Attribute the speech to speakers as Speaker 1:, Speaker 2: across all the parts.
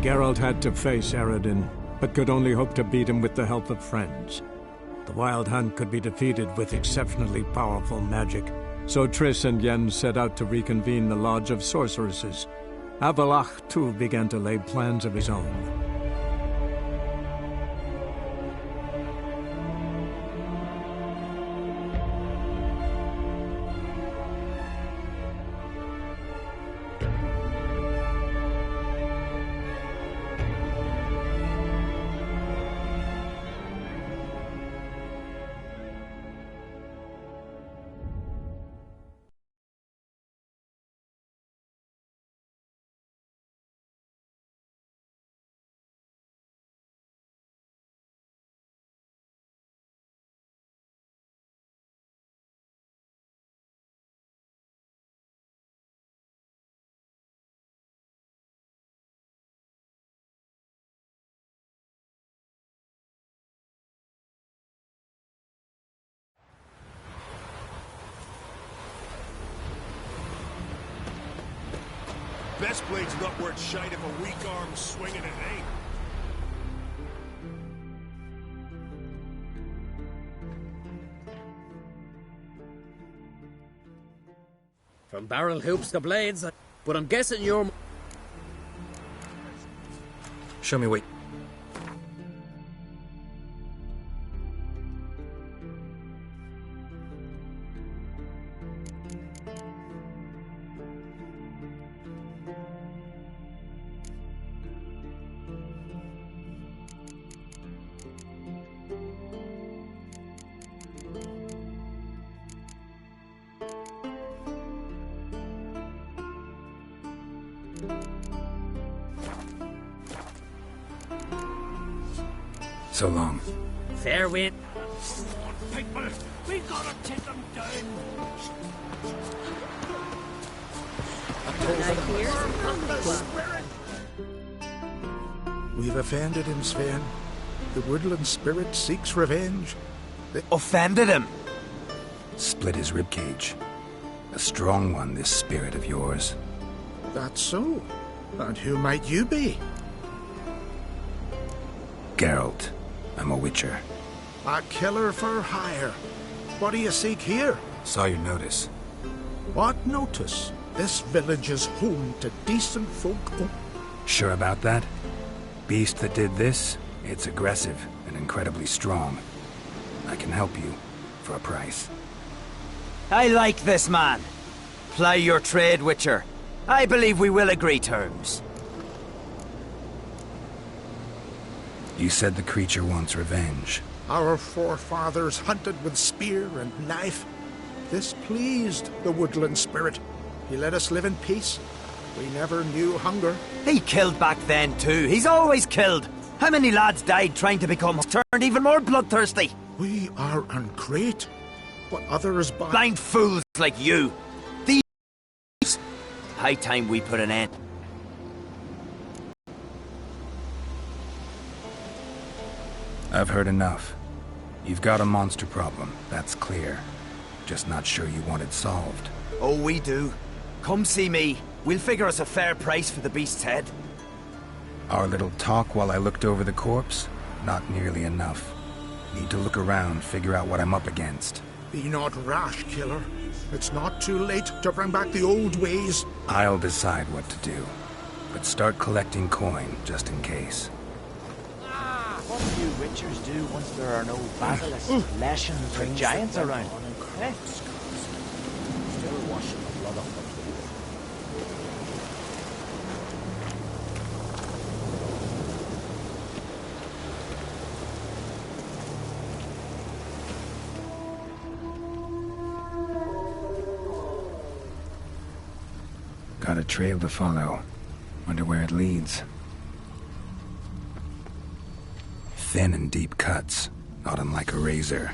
Speaker 1: Geralt had to face Eredin, but could only hope to beat him with the help of friends. The Wild Hunt could be defeated with exceptionally powerful magic, so Triss and Yen set out to reconvene the Lodge of Sorceresses. Avallac'h, too, began to lay plans of his own.
Speaker 2: Best blade's not worth shite if a weak arm's swinging it ain't.
Speaker 3: From barrel hoops to blades, but I'm guessing you're...
Speaker 4: Show me what... So long.
Speaker 3: Fair wind.
Speaker 5: People, we gotta take them down.
Speaker 6: We've offended him, Sven. The woodland spirit seeks revenge.
Speaker 4: Offended him? Split his ribcage. A strong one, this spirit of yours.
Speaker 6: That's so. And who might you be?
Speaker 4: Geralt. I'm a witcher.
Speaker 6: A killer for hire. What do you seek here?
Speaker 4: Saw your notice.
Speaker 6: What notice? This village is home to decent folk.
Speaker 4: Sure about that? Beast that did this, it's aggressive and incredibly strong. I can help you, for a price.
Speaker 7: I like this man. Ply your trade, Witcher. I believe we will agree terms.
Speaker 4: You said the creature wants revenge.
Speaker 6: Our forefathers hunted with spear and knife. This pleased the woodland spirit. He let us live in peace. We never knew hunger.
Speaker 7: He killed back then too. He's always killed. How many lads died trying to become turned even more bloodthirsty?
Speaker 6: We are ungreat. What others buy...
Speaker 7: Blind fools like you. These... High time we put an end.
Speaker 4: I've heard enough. You've got a monster problem, that's clear. Just not sure you want it solved.
Speaker 7: Oh, we do. Come see me. We'll figure us a fair price for the beast's head.
Speaker 4: Our little talk while I looked over the corpse? Not nearly enough. Need to look around, figure out what I'm up against.
Speaker 6: Be not rash, killer. It's not too late to bring back the old ways.
Speaker 4: I'll decide what to do. But start collecting coin, just in case.
Speaker 8: What do you witchers do once there are no basilisks, leshens, or giants around? Eh? Still washing the blood off them.
Speaker 4: Got a trail to follow. Wonder where it leads. Thin and deep cuts, not unlike a razor.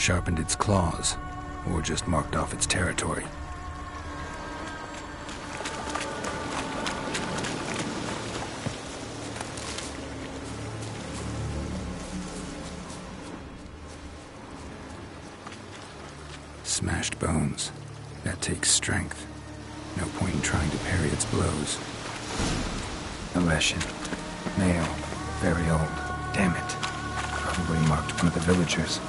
Speaker 4: sharpened its claws, or just marked off its territory. Smashed bones. That takes strength. No point in trying to parry its blows. A Leshen. Male. Very old. Damn it. Probably marked one of the villagers.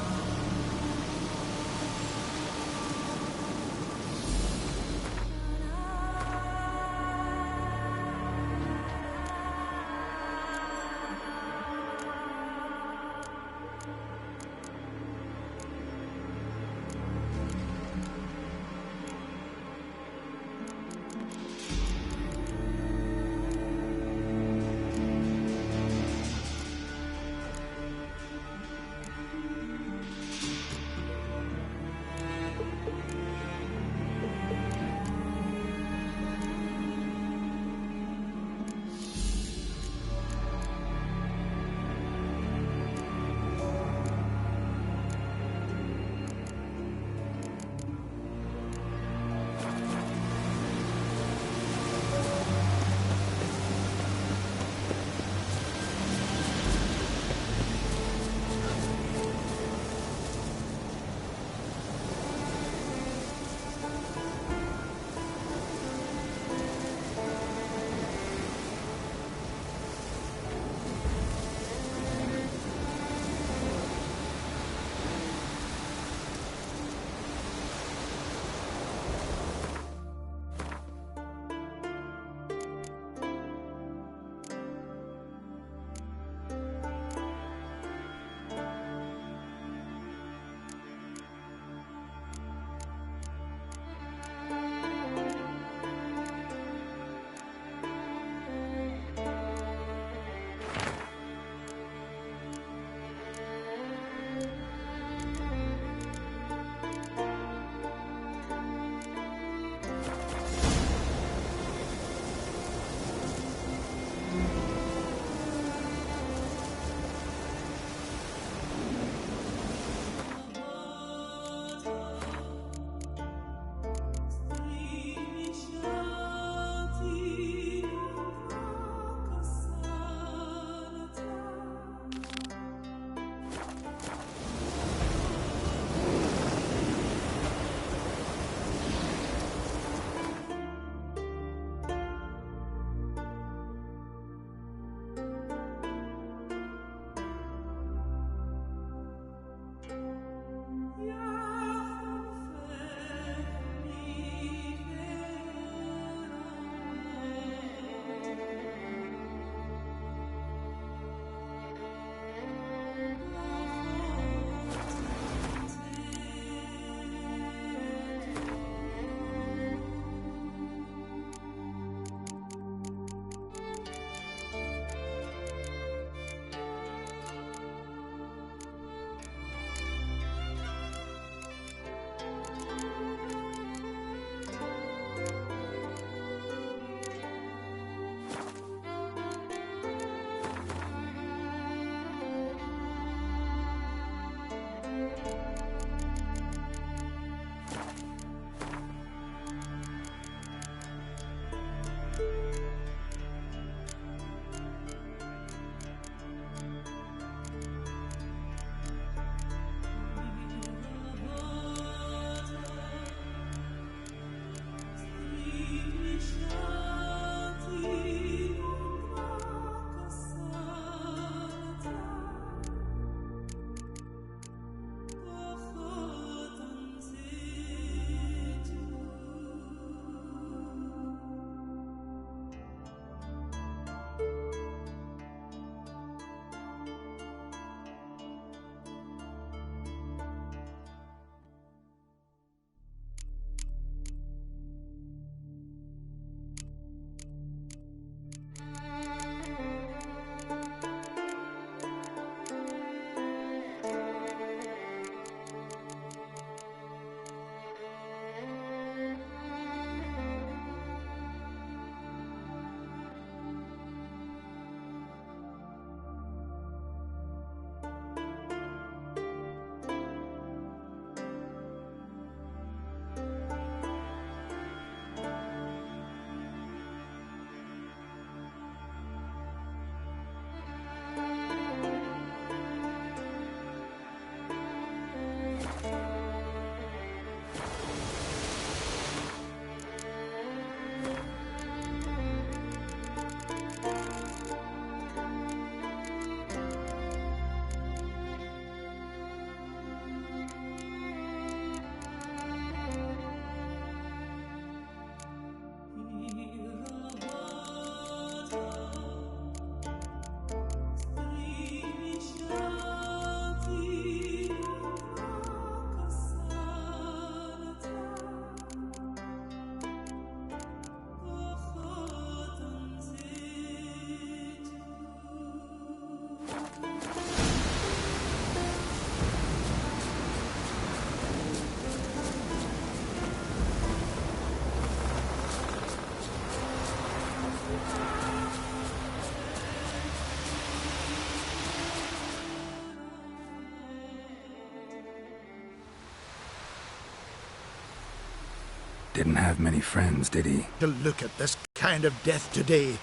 Speaker 4: Didn't have many friends, did he?
Speaker 6: To look at this kind of death today.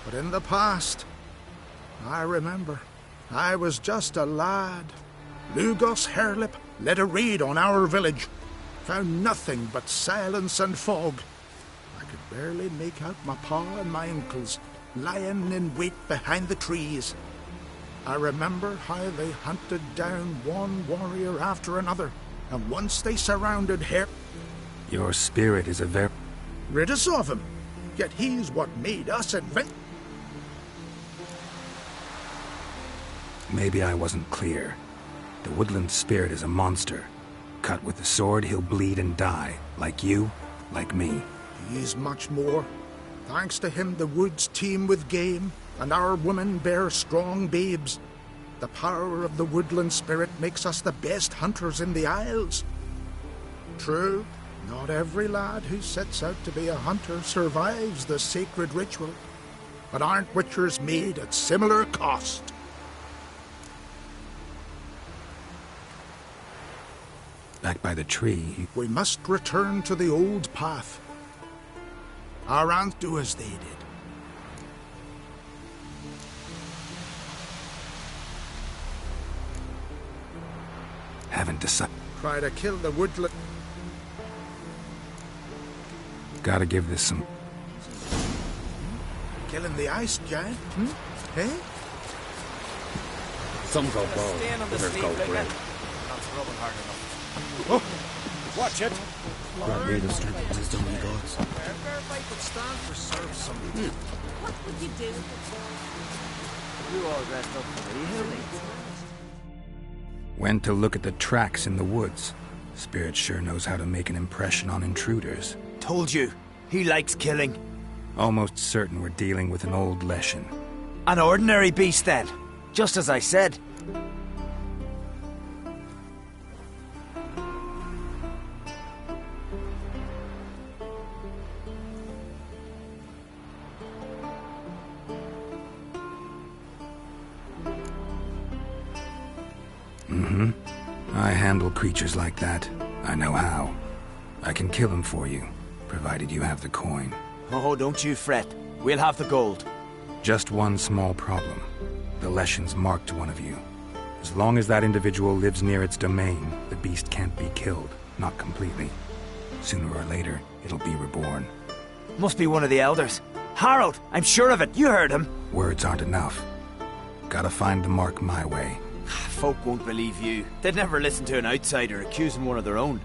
Speaker 6: But in the past, I remember, I was just a lad. Lugos Herlip led a raid on our village. Found nothing but silence and fog. I could barely make out my pa and my uncles lying in wait behind the trees. I remember how they hunted down one warrior after another, and once they surrounded Her...
Speaker 4: Your spirit is a very...
Speaker 6: rid us of him, yet he's what made us invent...
Speaker 4: Maybe I wasn't clear. The woodland spirit is a monster. Cut with the sword, he'll bleed and die. Like you, like me.
Speaker 6: He's much more. Thanks to him, the woods teem with game, and our women bear strong babes. The power of the woodland spirit makes us the best hunters in the Isles. True, not every lad who sets out to be a hunter survives the sacred ritual, but aren't witchers made at similar cost?
Speaker 4: Back by the tree...
Speaker 6: We must return to the old path. Our aunt do as they did.
Speaker 4: Haven't decided...
Speaker 6: Try to kill the woodland...
Speaker 4: Gotta give this some...
Speaker 6: Killing the ice giant, Hey?
Speaker 3: Some go bald, others go grey.
Speaker 6: Oh,
Speaker 5: Watch it.
Speaker 3: God made us strength and wisdom and gods.
Speaker 9: What would you do?
Speaker 8: You all dressed up pretty hilly.
Speaker 4: Went to look at the tracks in the woods. Spirit sure knows how to make an impression on intruders.
Speaker 7: Told you, he likes killing.
Speaker 4: Almost certain we're dealing with an old Leshen.
Speaker 7: An ordinary beast then, just as I said.
Speaker 4: I handle creatures like that. I know how. I can kill them for you, provided you have the coin.
Speaker 7: Oh, don't you fret. We'll have the gold.
Speaker 4: Just one small problem. The Leshen's marked one of you. As long as that individual lives near its domain, the beast can't be killed. Not completely. Sooner or later, it'll be reborn.
Speaker 7: Must be one of the elders. Harold, I'm sure of it. You heard him.
Speaker 4: Words aren't enough. Gotta find the mark my way.
Speaker 7: Folk won't believe you. They'd never listen to an outsider accusing one of their own.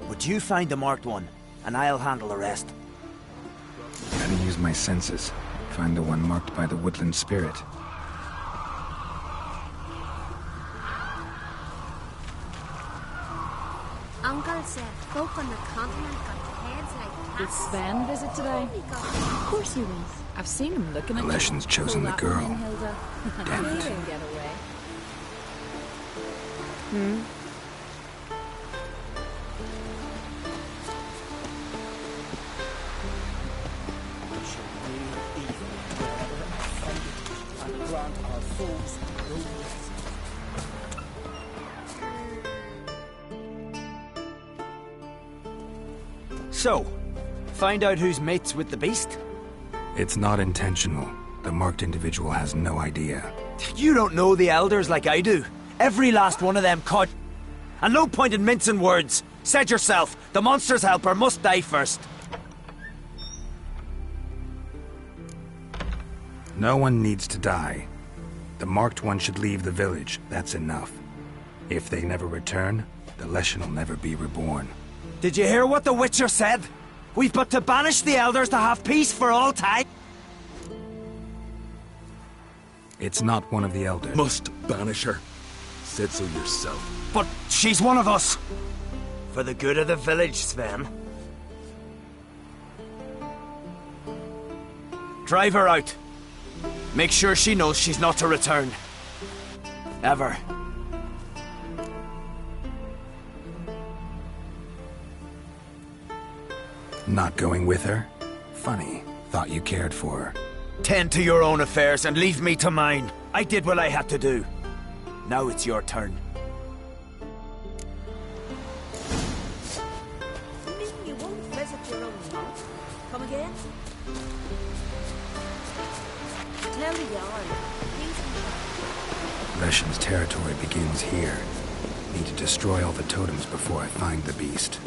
Speaker 7: But you find the marked one, and I'll handle the rest.
Speaker 4: Gotta use my senses. Find the one marked by the woodland spirit.
Speaker 9: Uncle said folk on the continent got heads like
Speaker 10: Did
Speaker 9: cats.
Speaker 10: Sven visit today? Of course he was. I've seen him looking at
Speaker 4: The Leshen's chosen the girl.
Speaker 10: Hilda.
Speaker 4: Damn
Speaker 10: He
Speaker 4: it.
Speaker 10: didn't get away.
Speaker 7: So, find out who's mates with the beast?
Speaker 4: It's not intentional. The marked individual has no idea.
Speaker 7: You don't know the elders like I do. Every last one of them caught... And no point in mincing words. Said yourself, the monster's helper must die first.
Speaker 4: No one needs to die. The marked one should leave the village, that's enough. If they never return, the Leshen will never be reborn.
Speaker 7: Did you hear what the Witcher said? We've but to banish the Elders to have peace for all time.
Speaker 4: It's not one of the Elders.
Speaker 11: Must banish her. Said so yourself.
Speaker 7: But she's one of us. For the good of the village, Sven. Drive her out. Make sure she knows she's not to return. Ever.
Speaker 4: Not going with her? Funny. Thought you cared for her.
Speaker 7: Tend to your own affairs and leave me to mine. I did what I had to do. Now it's your turn.
Speaker 10: You mean you won't visit your own monk? Come again? Tell the Jarl. He's in charge.
Speaker 4: Leshen's territory begins here. Need to destroy all the totems before I find the beast.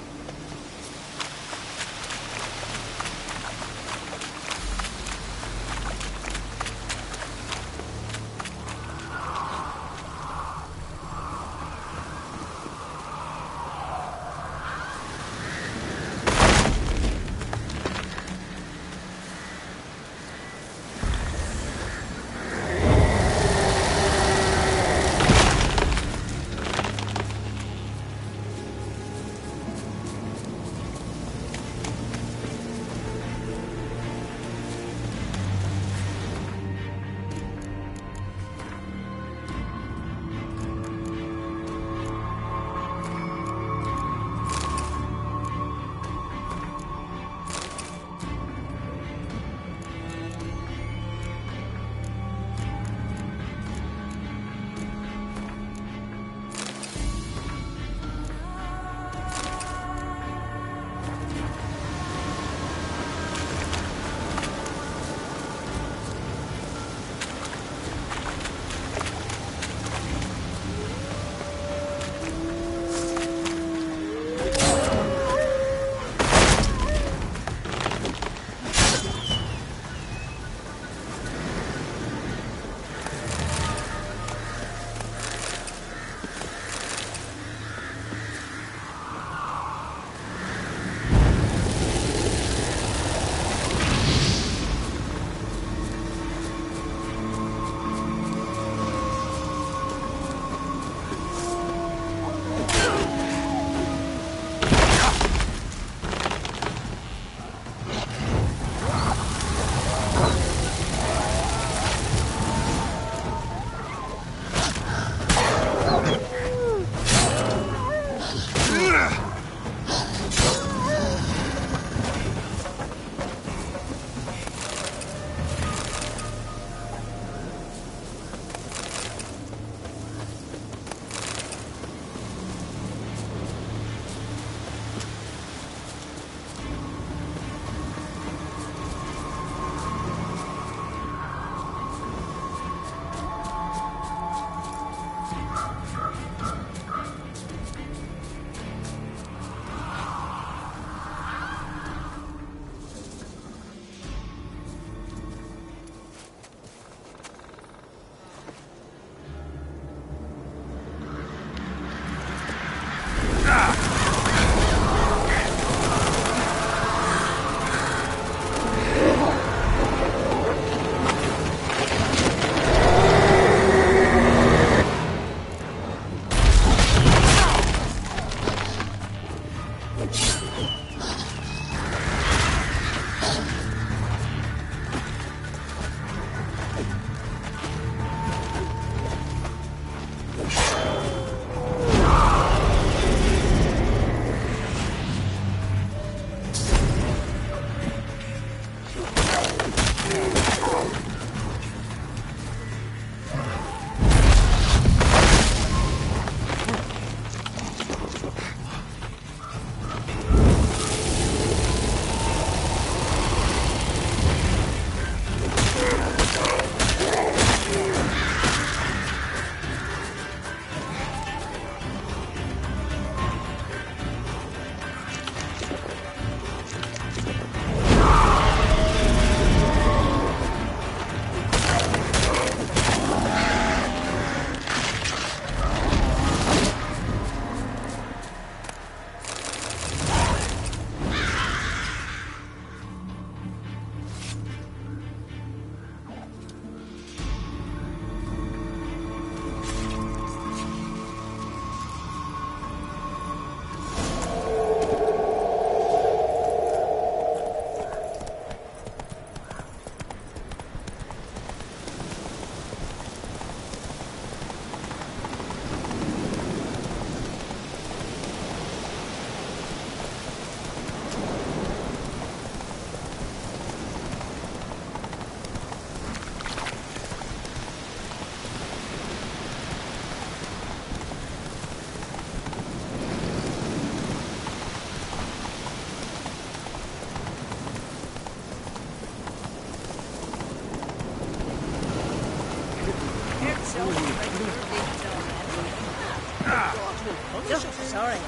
Speaker 3: Sorry.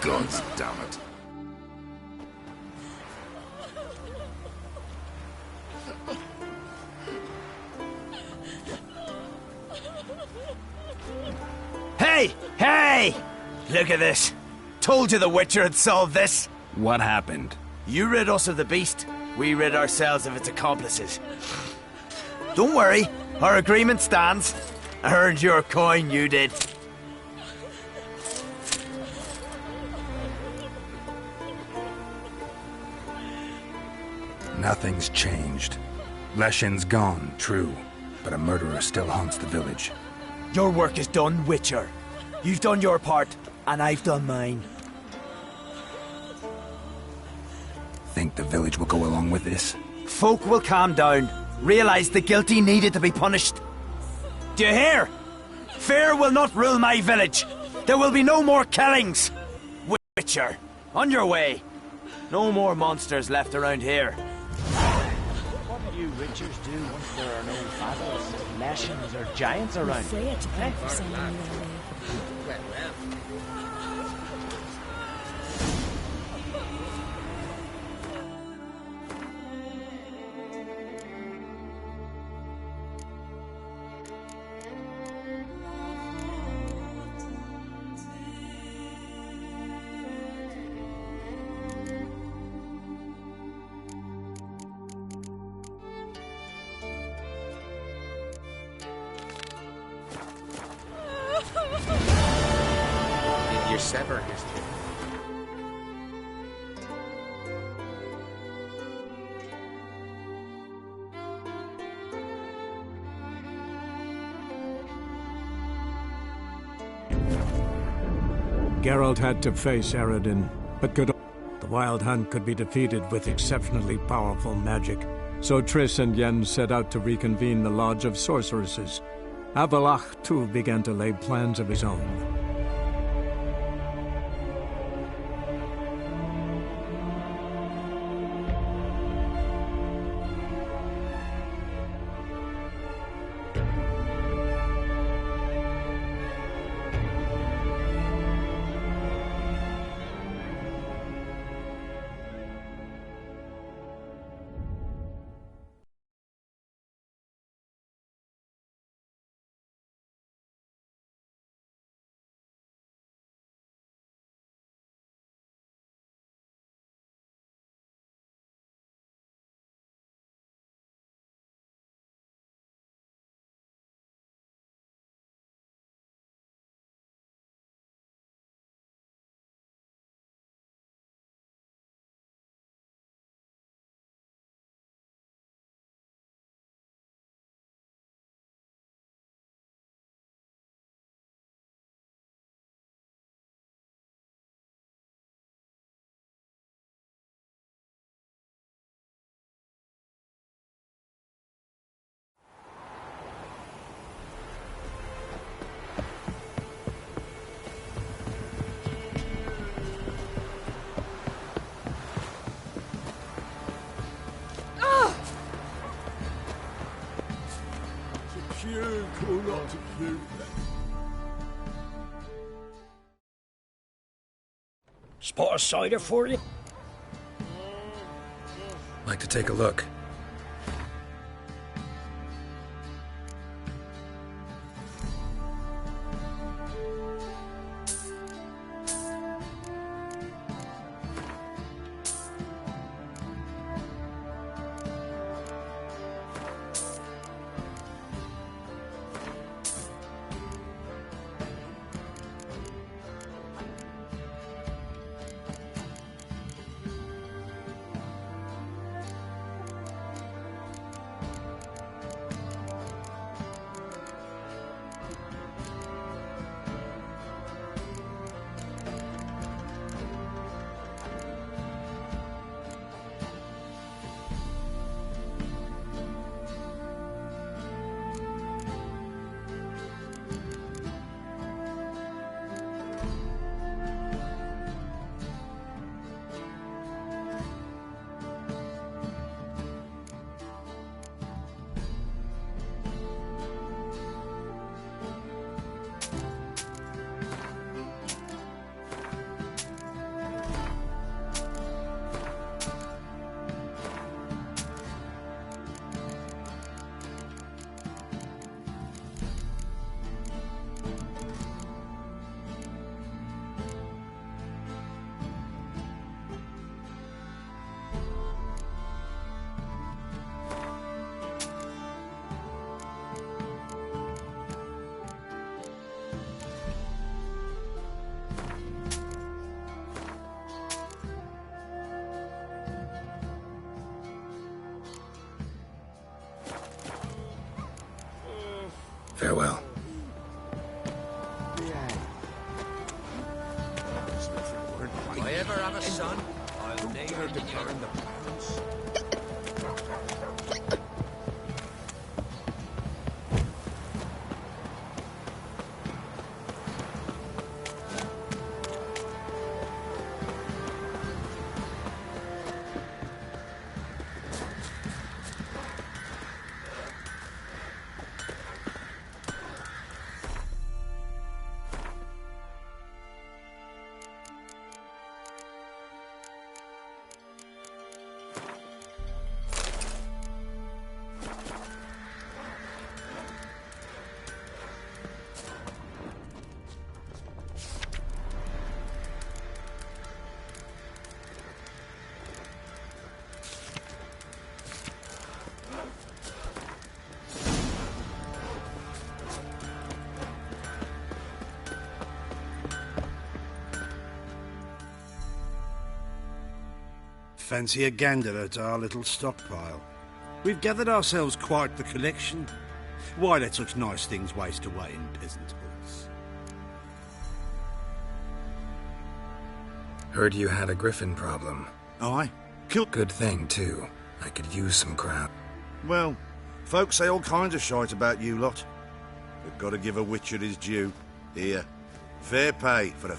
Speaker 11: Guns, damn it.
Speaker 7: Hey! Hey! Look at this. Told you the Witcher had solved this.
Speaker 4: What happened?
Speaker 7: You rid us of the beast. We rid ourselves of its accomplices. Don't worry. Our agreement stands. I earned your coin, you did.
Speaker 4: Nothing's changed. Leshin's gone, true, but a murderer still haunts the village.
Speaker 7: Your work is done, Witcher. You've done your part, and I've done mine.
Speaker 4: Think the village will go along with this?
Speaker 7: Folk will calm down, realize the guilty needed to be punished. Do you hear? Fear will not rule my village. There will be no more killings. Witcher, on your way. No more monsters left around here.
Speaker 8: What do you Witchers do once there are no basilisk, leshens, or giants around?
Speaker 10: Freya to come for sending me that way.
Speaker 3: Did you sever his tooth?
Speaker 1: Geralt had to face Eredin, but the Wild Hunt could be defeated with exceptionally powerful magic. So Triss and Yen set out to reconvene the Lodge of Sorceresses. Avallac'h, too, began to lay plans of his own.
Speaker 5: Spot a cider for you?
Speaker 4: Like to take a look. Farewell.
Speaker 3: If I ever have a son, I'll name her to burn the pounds.
Speaker 2: Fancy a gander at our little stockpile. We've gathered ourselves quite the collection. Why let such nice things waste away in peasant huts?
Speaker 4: Heard you had a griffin problem.
Speaker 2: Aye.
Speaker 4: Good thing, too. I could use some crap.
Speaker 2: Well, folks say all kinds of shite about you lot. We've got to give a Witcher his due. Here. Fair pay for a...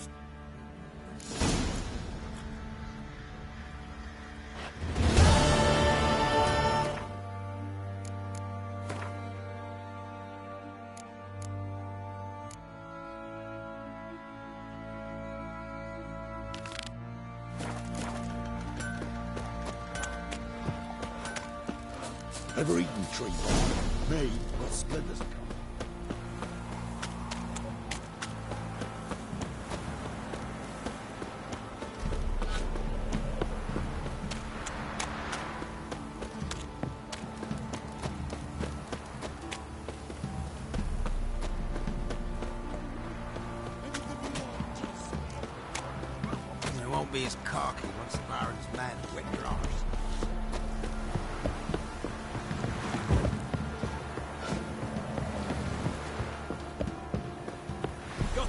Speaker 11: Ever eaten tree bark? Me, got splinters.
Speaker 3: They won't be as cocky once the Baron's men wet your arse.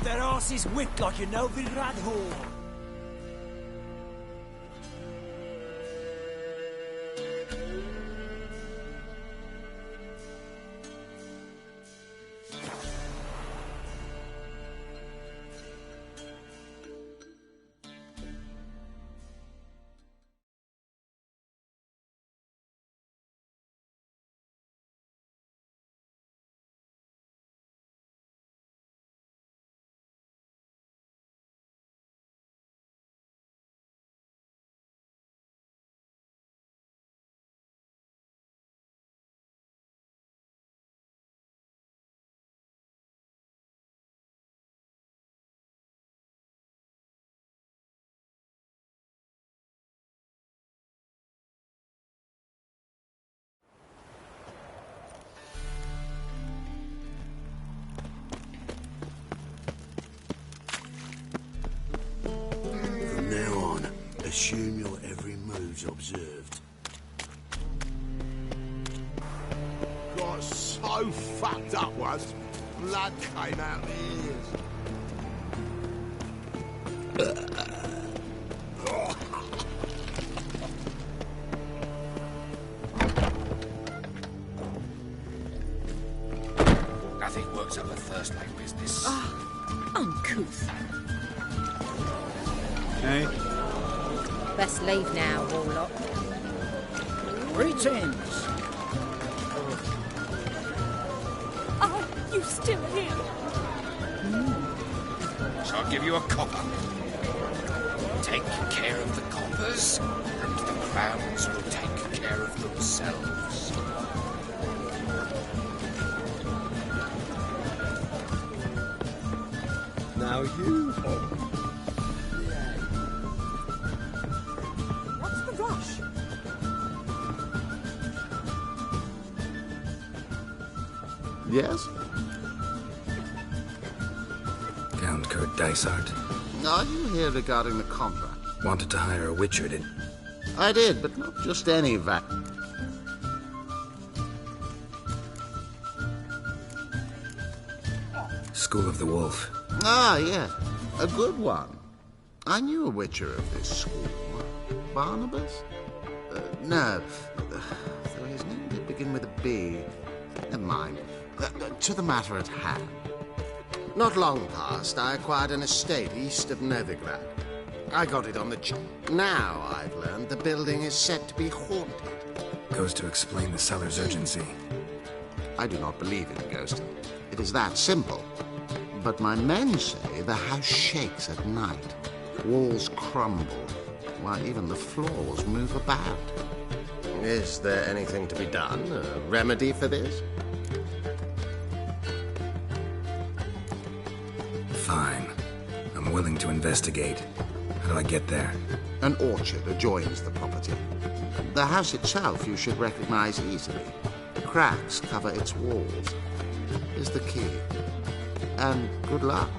Speaker 5: Their asses whipped like you know the Radhor.
Speaker 2: Assume your every move's observed.
Speaker 11: Got so fucked up once, blood came out the ears. Nothing works up a thirst like business.
Speaker 10: Uncouth.
Speaker 3: Hey?
Speaker 10: Best leave now, Warlock.
Speaker 3: Greetings!
Speaker 10: Are you still here?
Speaker 11: So I'll give you a copper. Take care of the coppers, and the crowns will take care of themselves.
Speaker 3: Now you...
Speaker 6: Yes?
Speaker 4: Count Kurt Dysart.
Speaker 6: Are you here regarding the contract?
Speaker 4: Wanted to hire a Witcher, did...
Speaker 6: I did, but not just any vat.
Speaker 4: School of the Wolf.
Speaker 12: Ah, yeah. A good one. I knew a witcher of this school. Barnabas? No. Though his name did begin with a B. Never mind. To the matter at hand. Not long past, I acquired an estate east of Novigrad. I got it on the cheap. Now I've learned the building is said to be haunted.
Speaker 4: Goes to explain the cellar's urgency.
Speaker 12: I do not believe in ghosts. It is that simple. But my men say the house shakes at night. Walls crumble, while even the floors move about. Is there anything to be done? A remedy for this?
Speaker 4: Fine. I'm willing to investigate. How do I get there?
Speaker 12: An orchard adjoins the property. The house itself you should recognize easily. Cracks cover its walls. Is the key. And good luck.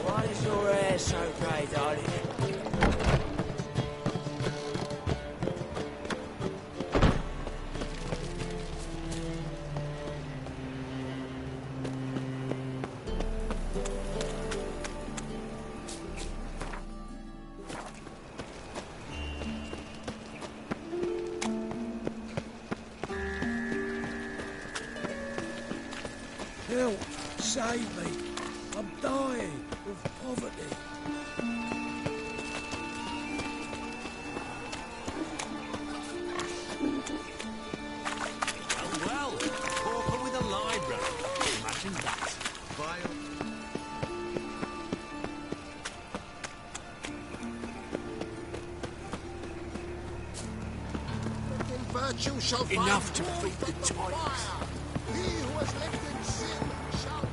Speaker 3: Why is your hair so grey, darling? Help! Save me! I'm dying of poverty.
Speaker 5: Well, pauper with a library. Imagine that.
Speaker 12: Virtue shall
Speaker 5: Enough to feed the times.
Speaker 12: He who has lived in sin shall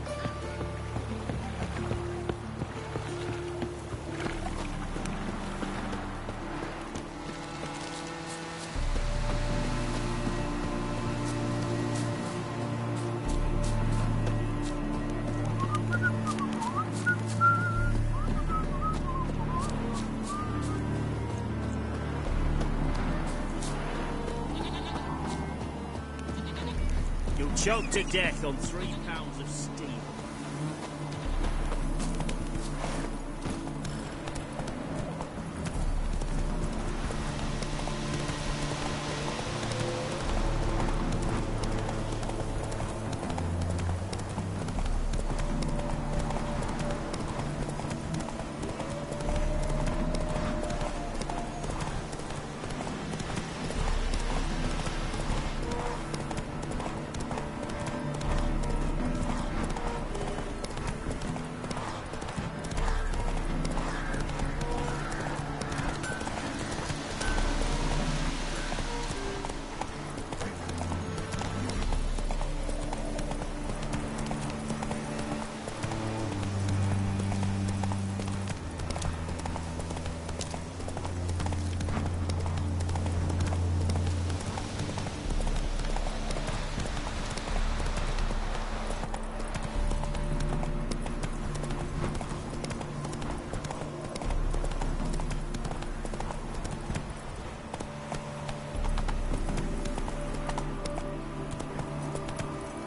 Speaker 5: You'll choke to death on 3 pounds of steel.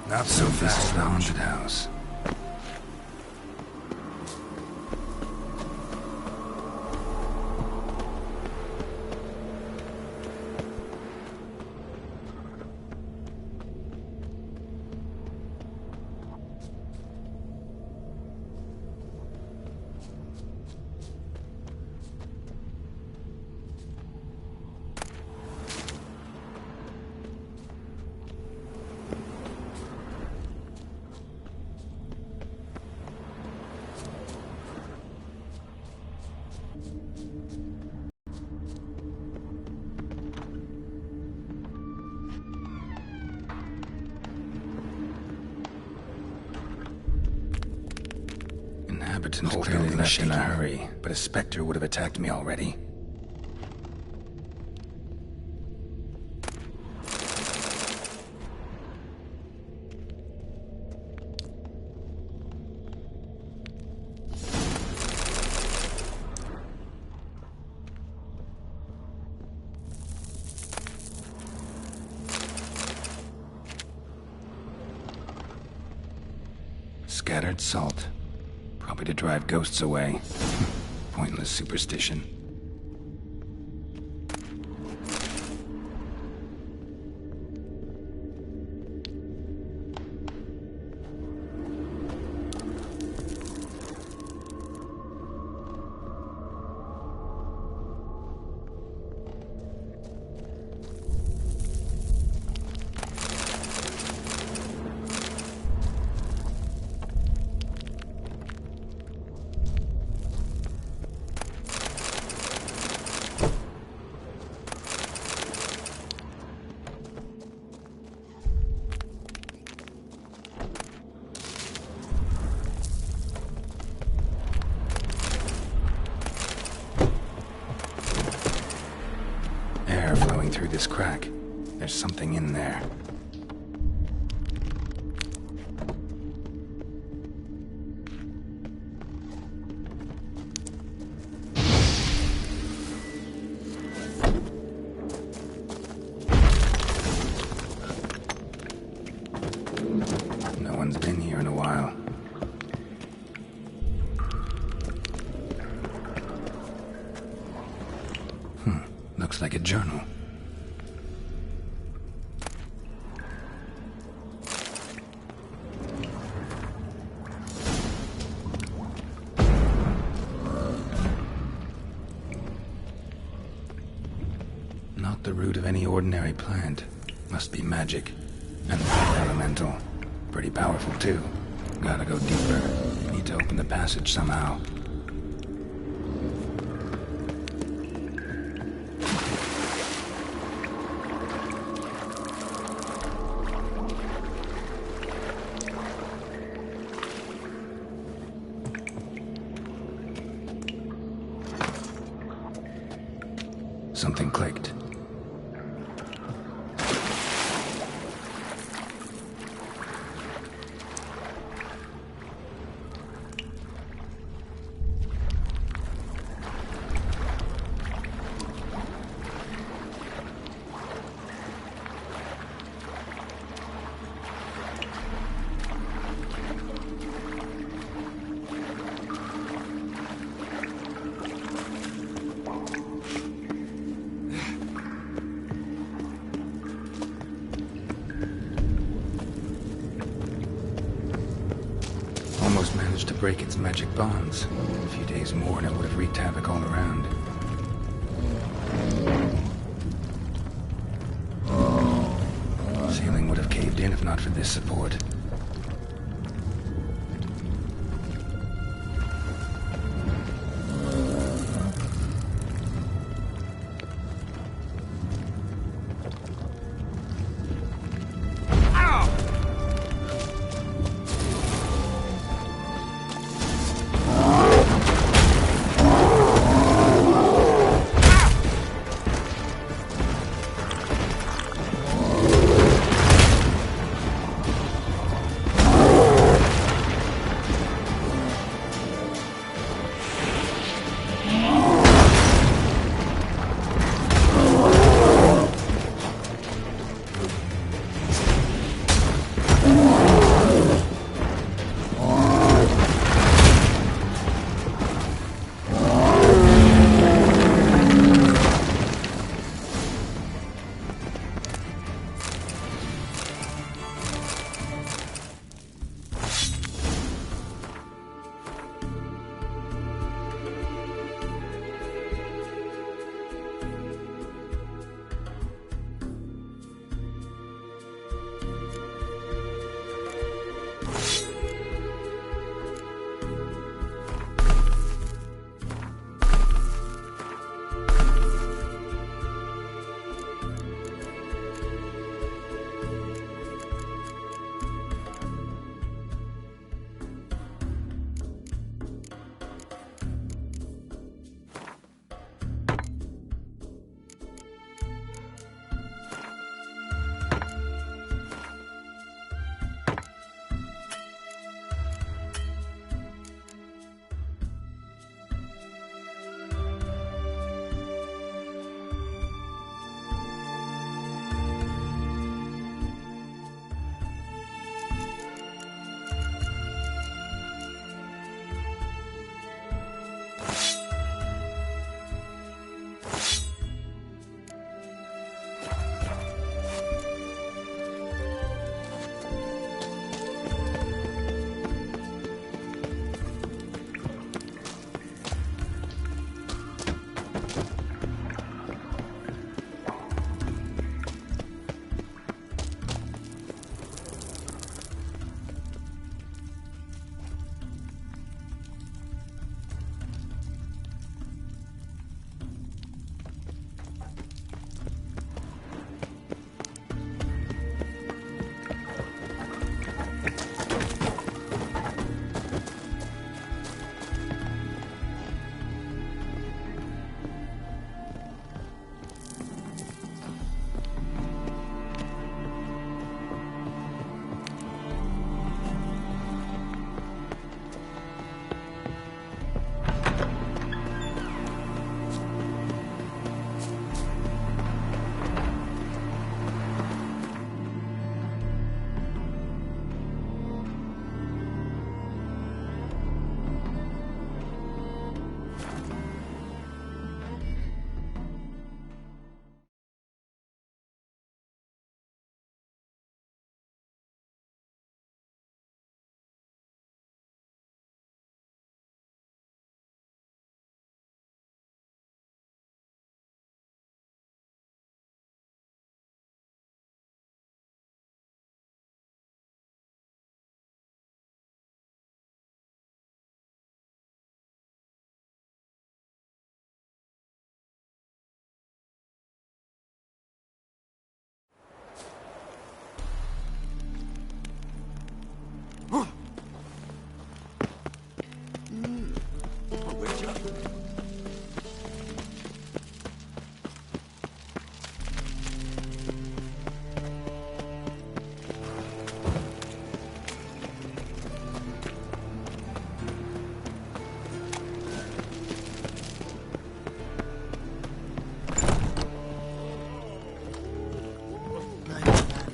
Speaker 4: Not so fast, the haunted house. Inhabitants clearly left in a hurry, but a specter would have attacked me already. Scattered salt. Probably to drive ghosts away. Pointless superstition. Through this crack. There's something in there. No one's been here in a while. Looks like a journal. Not the root of any ordinary plant. Must be magic. And elemental. Pretty powerful, too. Gotta go deeper. Need to open the passage somehow. Something clicked. Almost managed to break its magic bonds. A few days more and it would have wreaked havoc all around. Ceiling would have caved in if not for this support.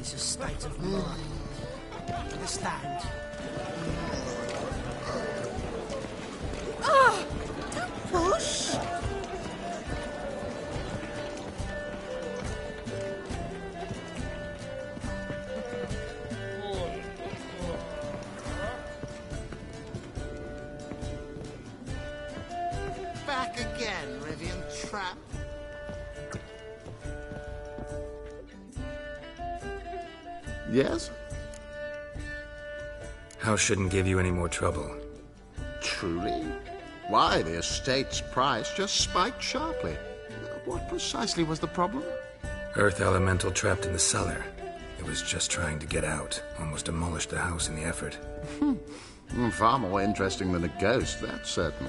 Speaker 13: is a state of mind. Understand?
Speaker 14: Oh, don't push.
Speaker 12: Back again, Rivian Trap. Yes?
Speaker 4: House shouldn't give you any more trouble.
Speaker 12: Truly? Why, the estate's price just spiked sharply. What precisely was the problem?
Speaker 4: Earth elemental trapped in the cellar. It was just trying to get out. Almost demolished the house in the effort.
Speaker 12: Far more interesting than a ghost, that's certain.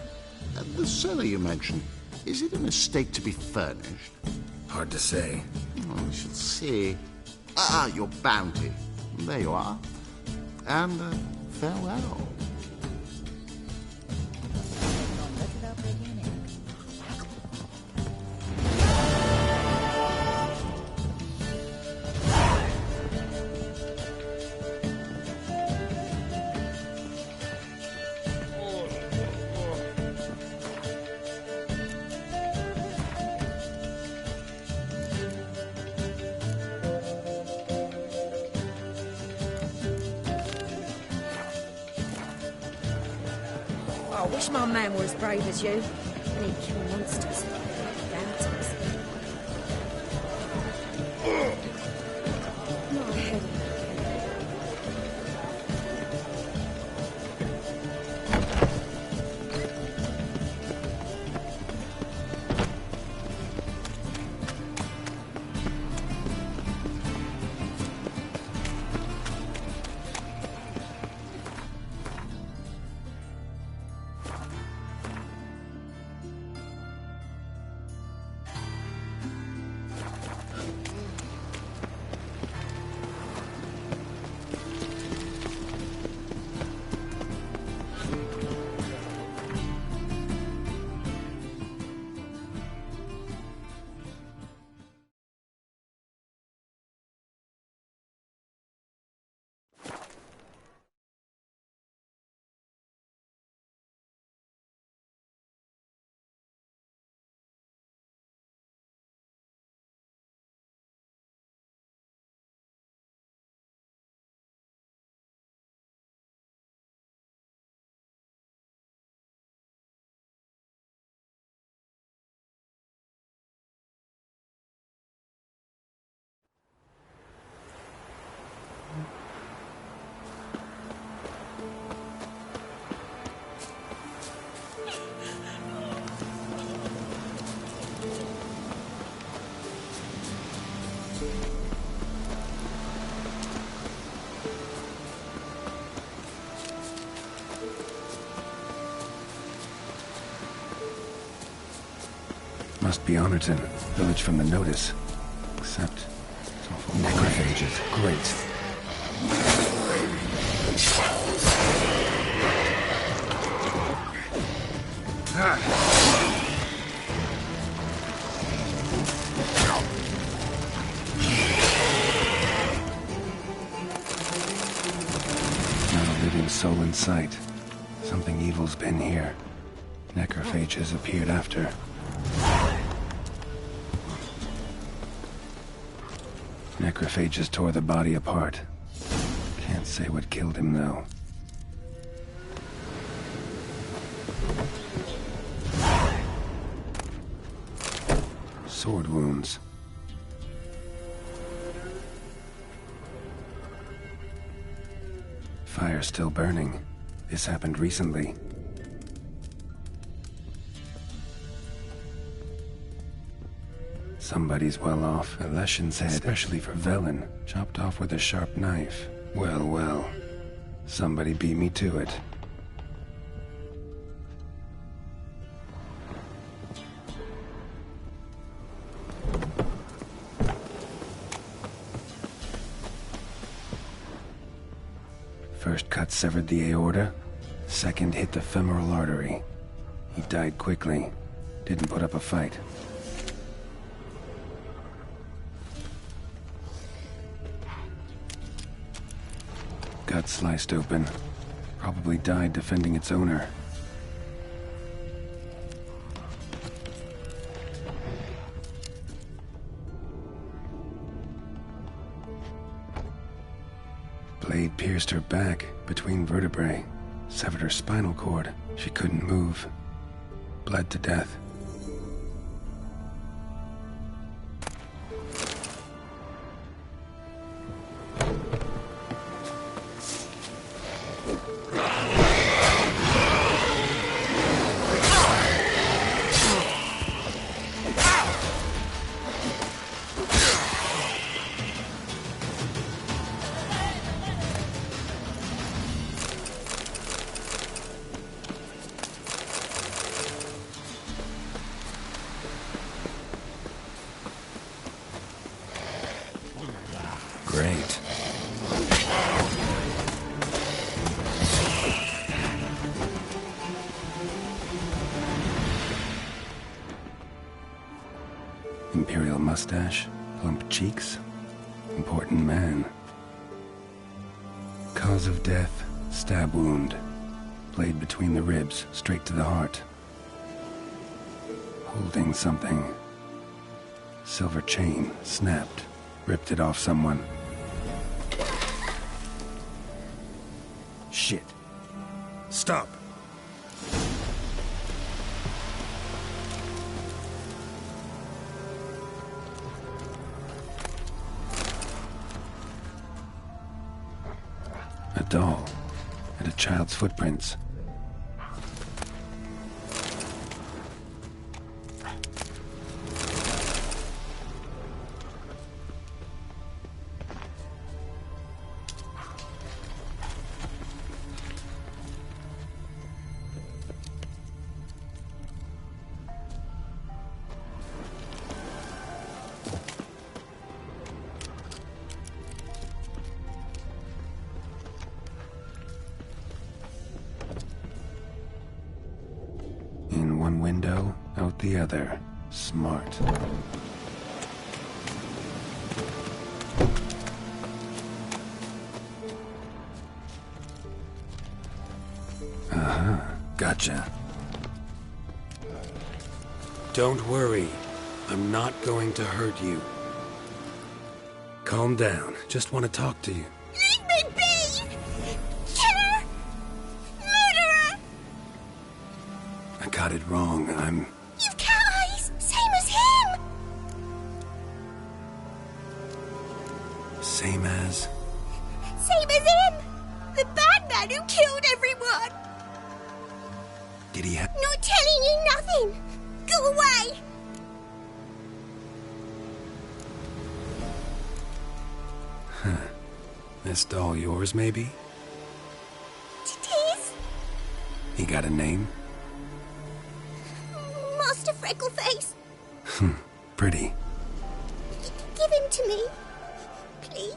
Speaker 12: The cellar you mentioned, is it an estate to be furnished?
Speaker 4: Hard to say.
Speaker 12: We shall see. Ah, your bounty. There you are. And farewell.
Speaker 10: I wish my man were as brave as you. And he'd kill monsters. Phantoms. My head.
Speaker 4: Must be Honorton, village from the notice. Except, it's awful necrophages. Great. Not a living soul in sight. Something evil's been here. Necrophages appeared after. Necrophages tore the body apart. Can't say what killed him, though. Sword wounds. Fire still burning. This happened recently. Somebody's well off. Leshen's head, especially for Velen, chopped off with a sharp knife. Well, well. Somebody beat me to it. First cut severed the aorta. Second hit the femoral artery. He died quickly. Didn't put up a fight. Gut sliced open. Probably died defending its owner. Blade pierced her back between vertebrae, severed her spinal cord. She couldn't move. Bled to death. Great. Imperial mustache, plump cheeks, important man. Cause of death, stab wound. Blade between the ribs, straight to the heart. Holding something. Silver chain, snapped. Ripped it off someone.
Speaker 2: Shit. Stop.
Speaker 4: A doll. And a child's footprints. In one window, out the other. Smart. Gotcha.
Speaker 15: Don't worry. I'm not going to hurt you. Calm down. Just want to talk to you.
Speaker 14: Leave me be! Killer! Murderer!
Speaker 4: I got it wrong.
Speaker 14: You've cat eyes! Same as him!
Speaker 4: Same as?
Speaker 14: Same as him! The bad man who killed everyone!
Speaker 4: Did he have...
Speaker 14: Not telling you nothing! Go away!
Speaker 15: Huh. This doll yours, maybe?
Speaker 14: It is?
Speaker 4: He got a name?
Speaker 14: Master Freckleface.
Speaker 4: Pretty.
Speaker 14: Give him to me. Please.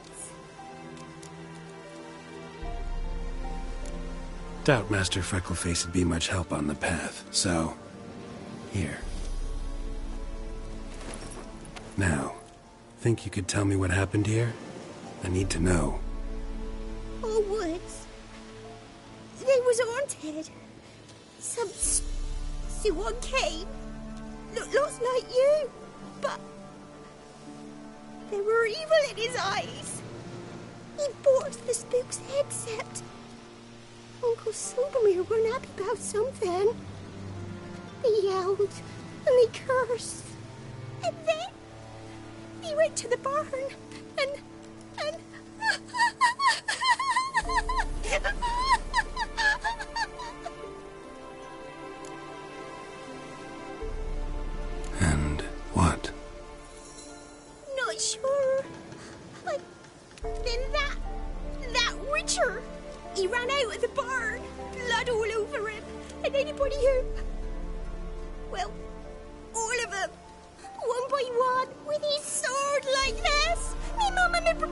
Speaker 15: Doubt Master Freckleface would be much help on the path, so... Here. Now, think you could tell me what happened here? I need to know.
Speaker 14: All woods. They was haunted. Someone came. Looked lots like you, but... there were evil in his eyes. He bought the spook's headset. Uncle Silvermere weren't happy about something. They yelled, and they cursed. And then... he went to the barn, and...
Speaker 4: And what?
Speaker 14: Not sure. But then that witcher, he ran out of the barn, blood all over him, and anybody who... well, all of them, one by one, with his sword like this. Me mum and me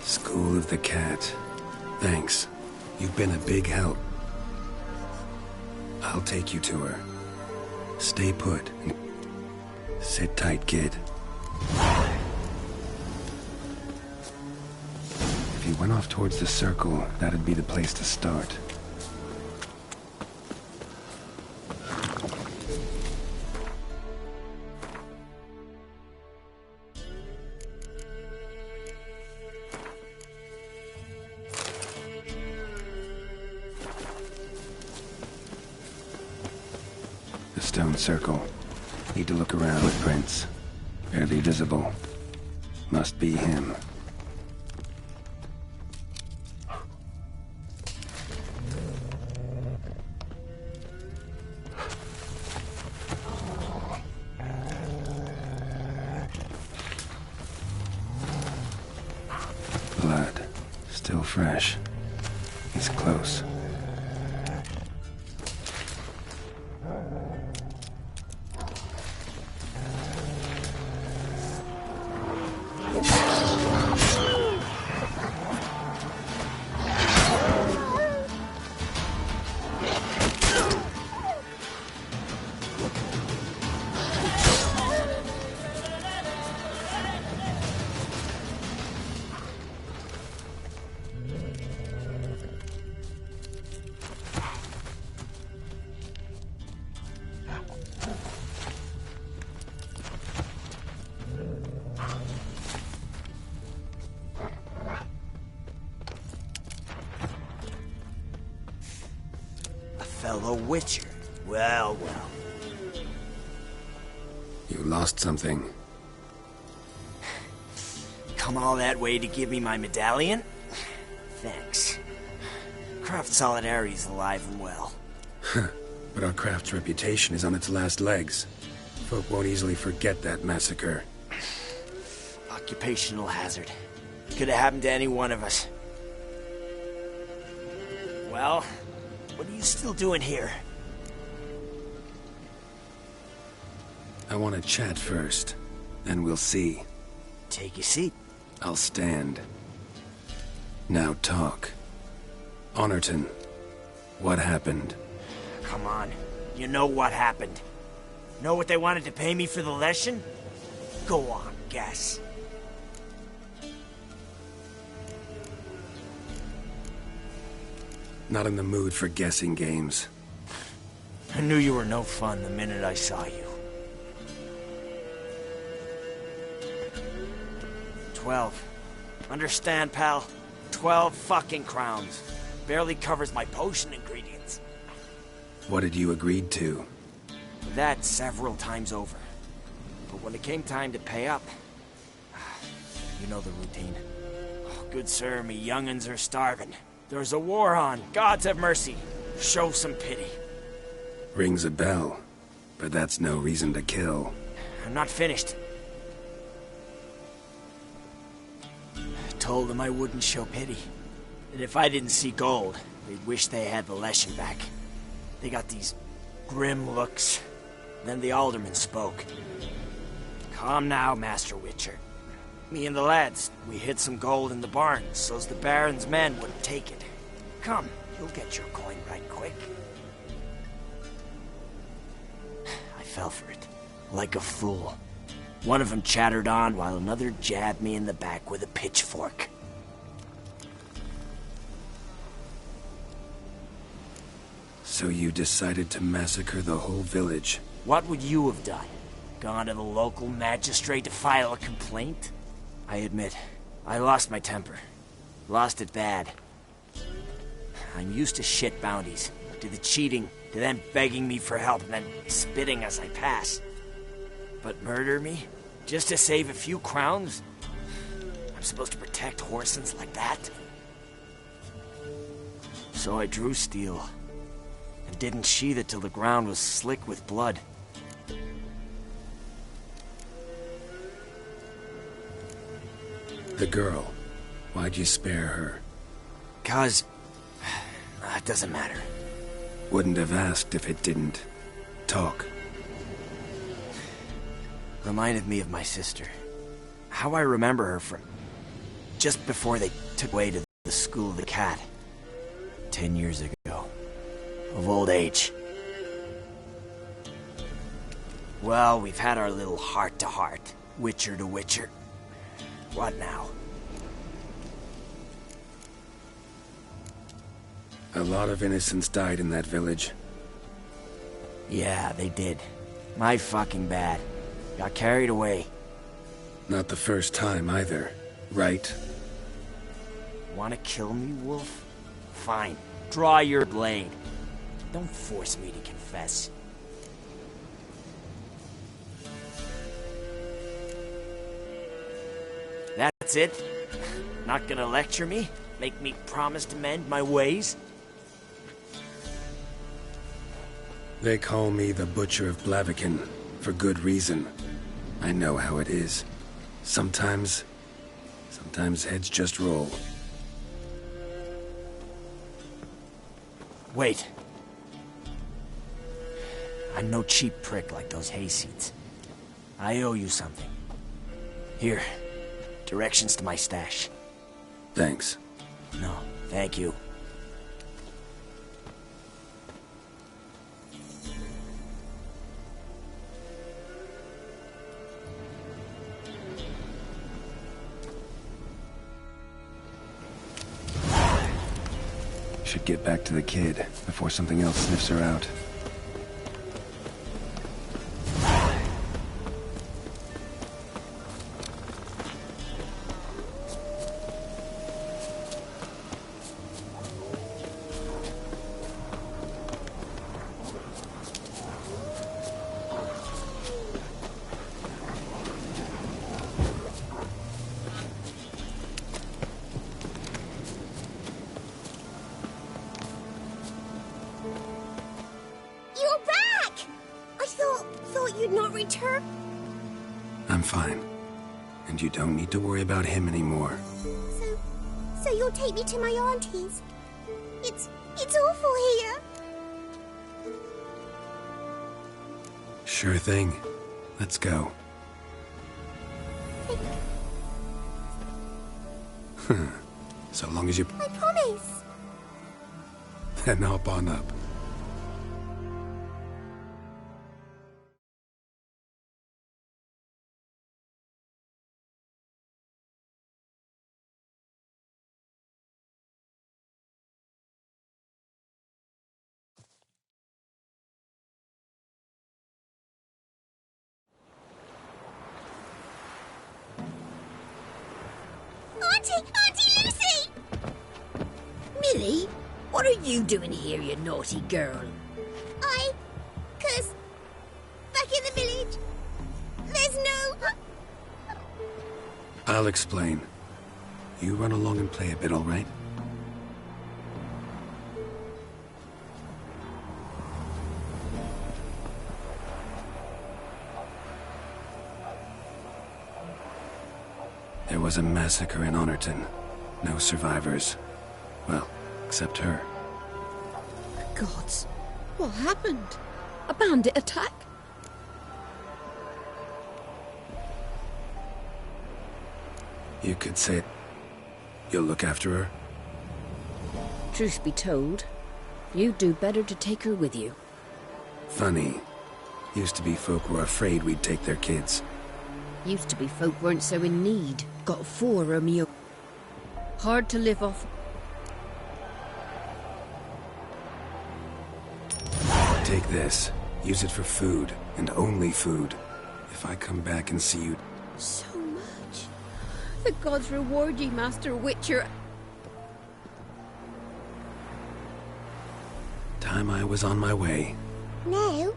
Speaker 15: School of the Cat. Thanks. You've been a big help. I'll take you to her. Stay put. Sit tight, kid. If you
Speaker 4: went off towards the circle, that'd be the place to start. The stone circle. Need to look around with prints. Barely visible. Must be him. Blood. Still fresh. He's close.
Speaker 7: Fellow Witcher. Well, well.
Speaker 4: You lost something.
Speaker 7: Come all that way to give me my medallion? Thanks. Craft Solidarity's alive and well.
Speaker 4: But our craft's reputation is on its last legs. Folk won't easily forget that massacre.
Speaker 7: Occupational hazard. Could have happened to any one of us. Well, what are you still doing here?
Speaker 4: I want to chat first, then we'll see.
Speaker 7: Take a seat.
Speaker 4: I'll stand. Now talk. Honorton, what happened?
Speaker 7: Come on. You know what happened. Know what they wanted to pay me for the lesson? Go on, guess.
Speaker 4: Not in the mood for guessing games.
Speaker 7: I knew you were no fun the minute I saw you. 12. Understand, pal? 12 fucking crowns. Barely covers my potion ingredients.
Speaker 4: What had you agreed to?
Speaker 7: That several times over. But when it came time to pay up... You know the routine. Oh, good sir, me young'uns are starving. There's a war on. Gods have mercy. Show some pity.
Speaker 4: Rings a bell. But that's no reason to kill.
Speaker 7: I'm not finished. I told them I wouldn't show pity. That if I didn't see gold, they'd wish they had the lesson back. They got these grim looks. Then the alderman spoke. Calm now, Master Witcher. Me and the lads, we hid some gold in the barn, so's the Baron's men wouldn't take it. Come, you'll get your coin right quick. I fell for it, like a fool. One of them chattered on while another jabbed me in the back with a pitchfork.
Speaker 4: So you decided to massacre the whole village?
Speaker 7: What would you have done? Gone to the local magistrate to file a complaint? I admit, I lost my temper. Lost it bad. I'm used to shit bounties, to the cheating, to them begging me for help and then spitting as I pass. But murder me? Just to save a few crowns? I'm supposed to protect Horsens like that? So I drew steel, and didn't sheathe it till the ground was slick with blood.
Speaker 4: The girl. Why'd you spare her?
Speaker 7: 'Cause... it doesn't matter.
Speaker 4: Wouldn't have asked if it didn't. Talk.
Speaker 7: Reminded me of my sister. How I remember her from... just before they took away to the School of the Cat. 10 years ago. Of old age. Well, we've had our little heart-to-heart. Witcher to Witcher. What now?
Speaker 15: A lot of innocents died in that village.
Speaker 7: Yeah, they did. My fucking bad. Got carried away.
Speaker 15: Not the first time either, right?
Speaker 7: Wanna kill me, Wolf? Fine. Draw your blade. Don't force me to confess. That's it? Not gonna lecture me? Make me promise to mend my ways?
Speaker 15: They call me the Butcher of Blaviken, for good reason. I know how it is. Sometimes heads just roll.
Speaker 7: Wait. I'm no cheap prick like those hayseeds. I owe you something. Here, directions to my stash.
Speaker 15: Thanks.
Speaker 7: No, thank you.
Speaker 15: Should get back to the kid before something else sniffs her out.
Speaker 14: You're back! I thought you'd not return.
Speaker 15: I'm fine. And you don't need to worry about him anymore.
Speaker 14: So you'll take me to my auntie's? It's awful here.
Speaker 15: Sure thing. Let's go. So long as you...
Speaker 14: I promise.
Speaker 15: Then hop on up.
Speaker 14: Auntie Lucy!
Speaker 10: Millie, what are you doing here, you naughty girl?
Speaker 14: 'Cause back in the village, there's no...
Speaker 15: I'll explain. You run along and play a bit, all right? There was a massacre in Honorton. No survivors. Well, except her.
Speaker 10: Gods, what happened? A bandit attack?
Speaker 15: You could say... You'll look after her?
Speaker 10: Truth be told, you'd do better to take her with you.
Speaker 15: Funny. Used to be folk were afraid we'd take their kids.
Speaker 10: Used to be folk weren't so in need. Got 4 of me. Hard to live off.
Speaker 15: Take this. Use it for food, and only food. If I come back and see you...
Speaker 10: So much. The gods reward ye, Master Witcher.
Speaker 15: Time I was on my way.
Speaker 14: No,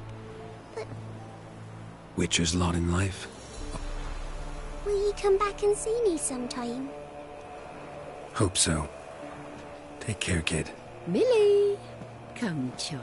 Speaker 15: Witcher's lot in life.
Speaker 14: will you come back and see me sometime?
Speaker 15: Hope so. Take care, kid.
Speaker 10: Millie, come, child.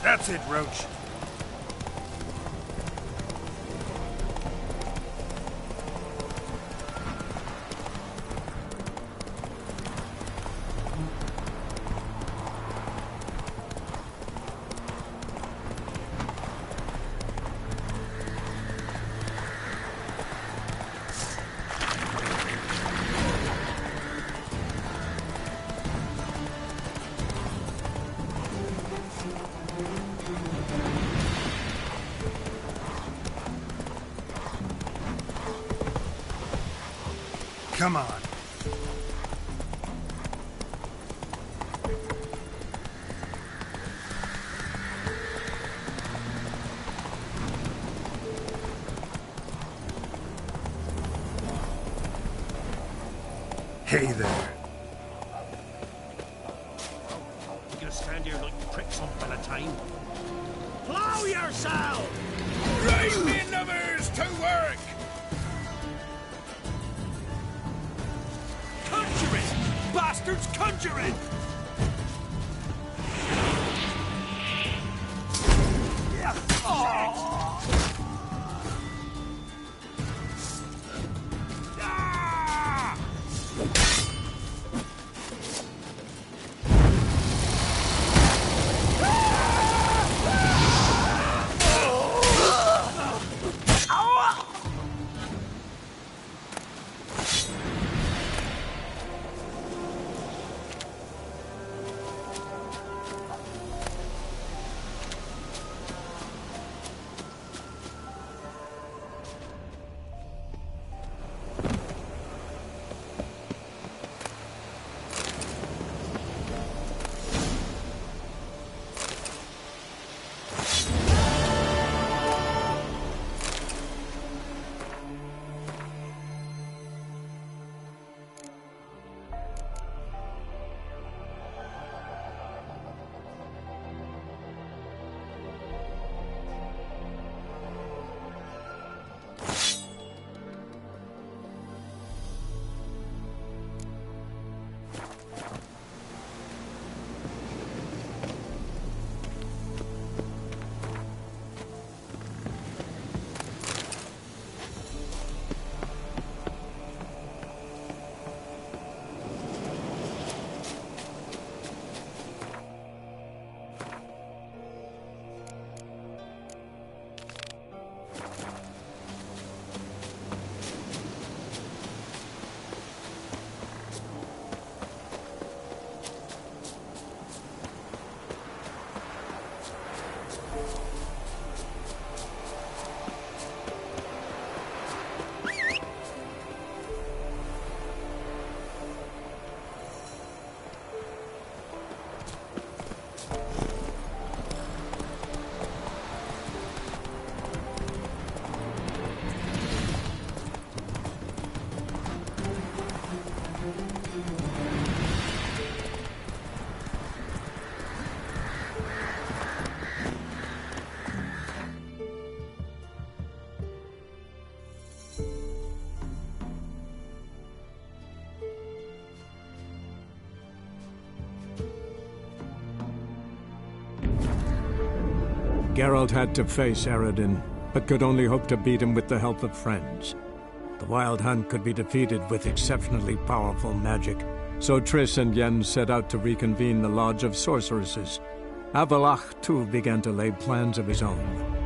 Speaker 6: That's it, Roach. Come on. Hey there.
Speaker 5: You gonna stand here like pricks on by the time? Plow yourself!
Speaker 11: Right, me numbers to work!
Speaker 5: Conjuring! Bastards conjuring!
Speaker 1: Geralt had to face Eredin, but could only hope to beat him with the help of friends. The Wild Hunt could be defeated with exceptionally powerful magic, so Triss and Yen set out to reconvene the Lodge of Sorceresses. Avallac'h, too, began to lay plans of his own.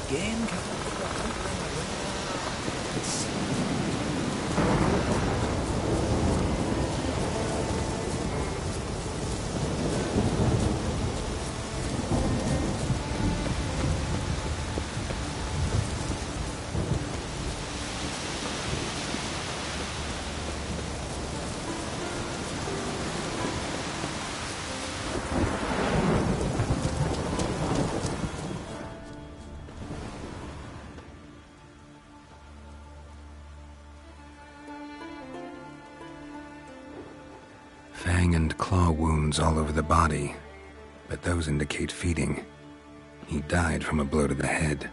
Speaker 8: again, Captain.
Speaker 4: Fang and claw wounds all over the body, but those indicate feeding. He died from a blow to the head.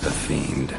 Speaker 4: The fiend.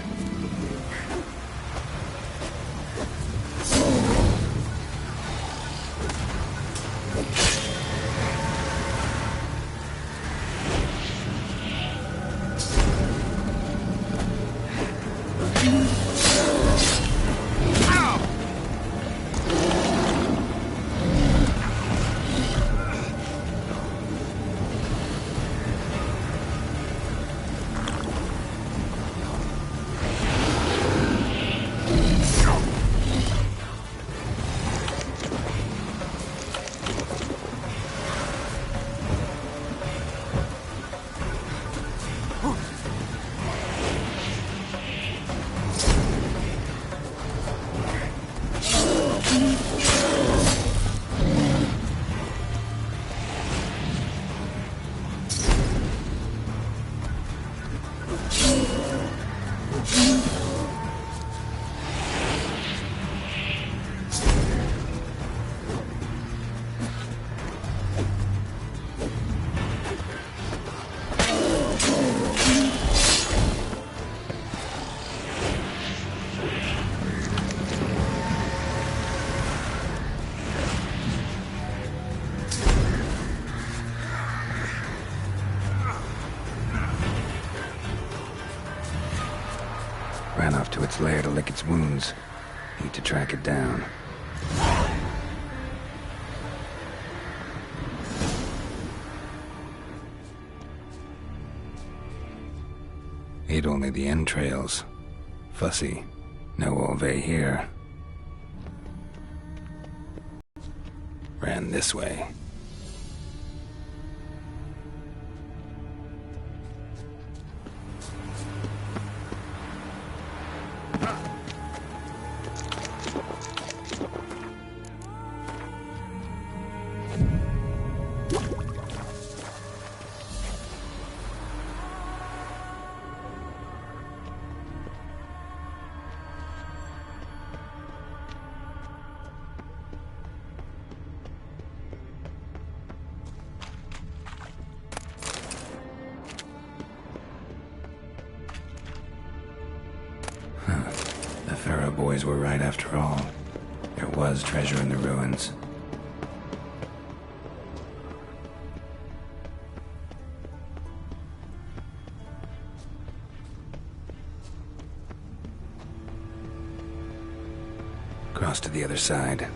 Speaker 4: Ran off to its lair to lick its wounds. Need to track it down. Ate only the entrails. Fussy. No Olve here. Ran this way. The Pharaoh boys were right after all. There was treasure in the ruins. Cross to the other side.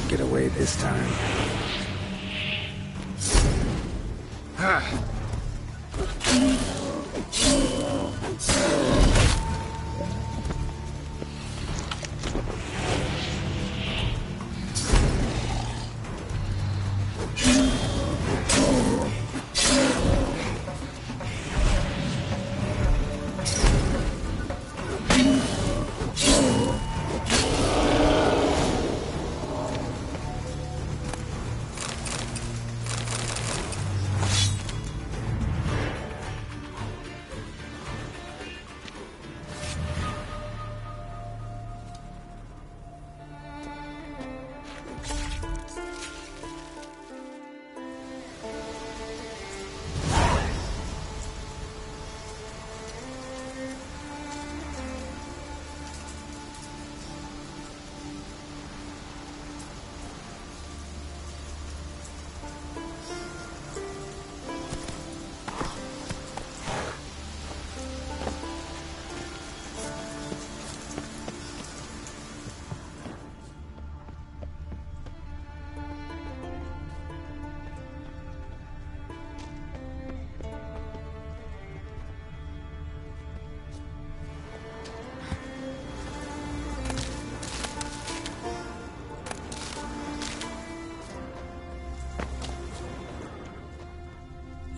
Speaker 4: Get away this time.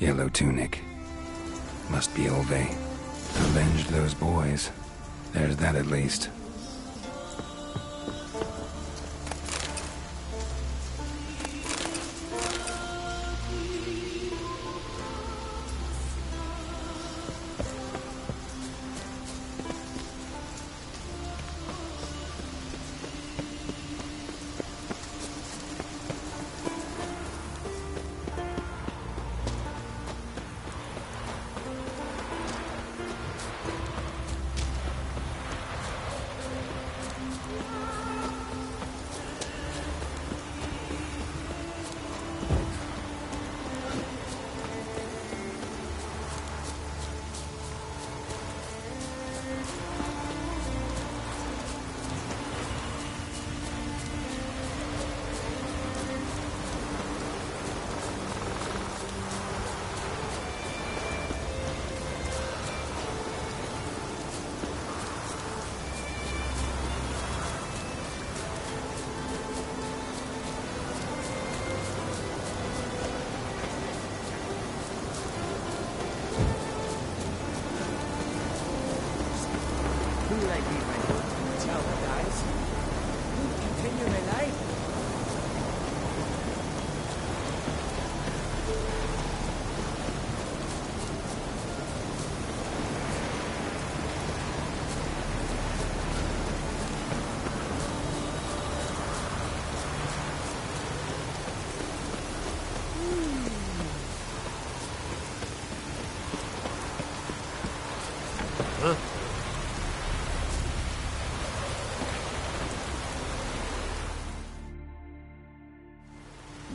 Speaker 4: Yellow tunic. Must be Ove. Avenged those boys. There's that at least.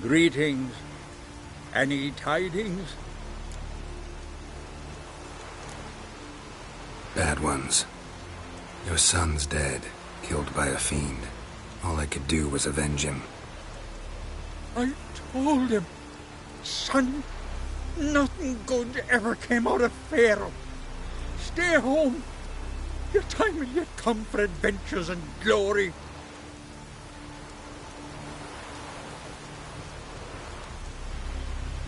Speaker 16: Greetings. Any tidings?
Speaker 4: Bad ones. Your son's dead, killed by a fiend. All I could do was avenge him.
Speaker 16: I told him, son, nothing good ever came out of Pharaoh. Stay home. Your time will yet come for adventures and glory.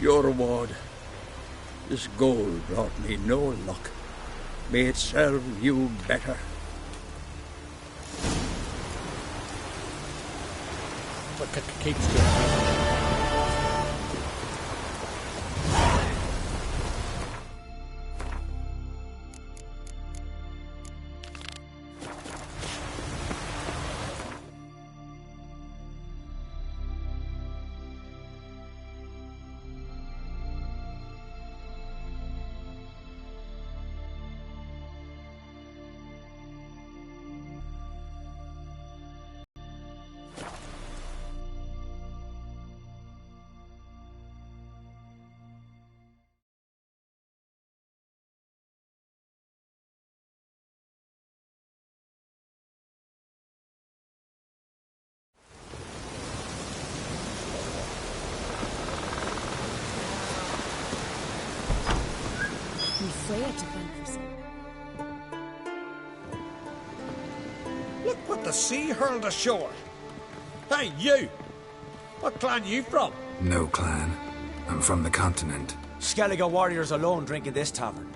Speaker 16: Your reward. This gold brought me no luck. May it serve you better.
Speaker 5: Keep still. Look what the sea hurled ashore. Hey, you! What clan you from?
Speaker 4: No clan. I'm from the continent.
Speaker 7: Skellige warriors alone drink in this tavern.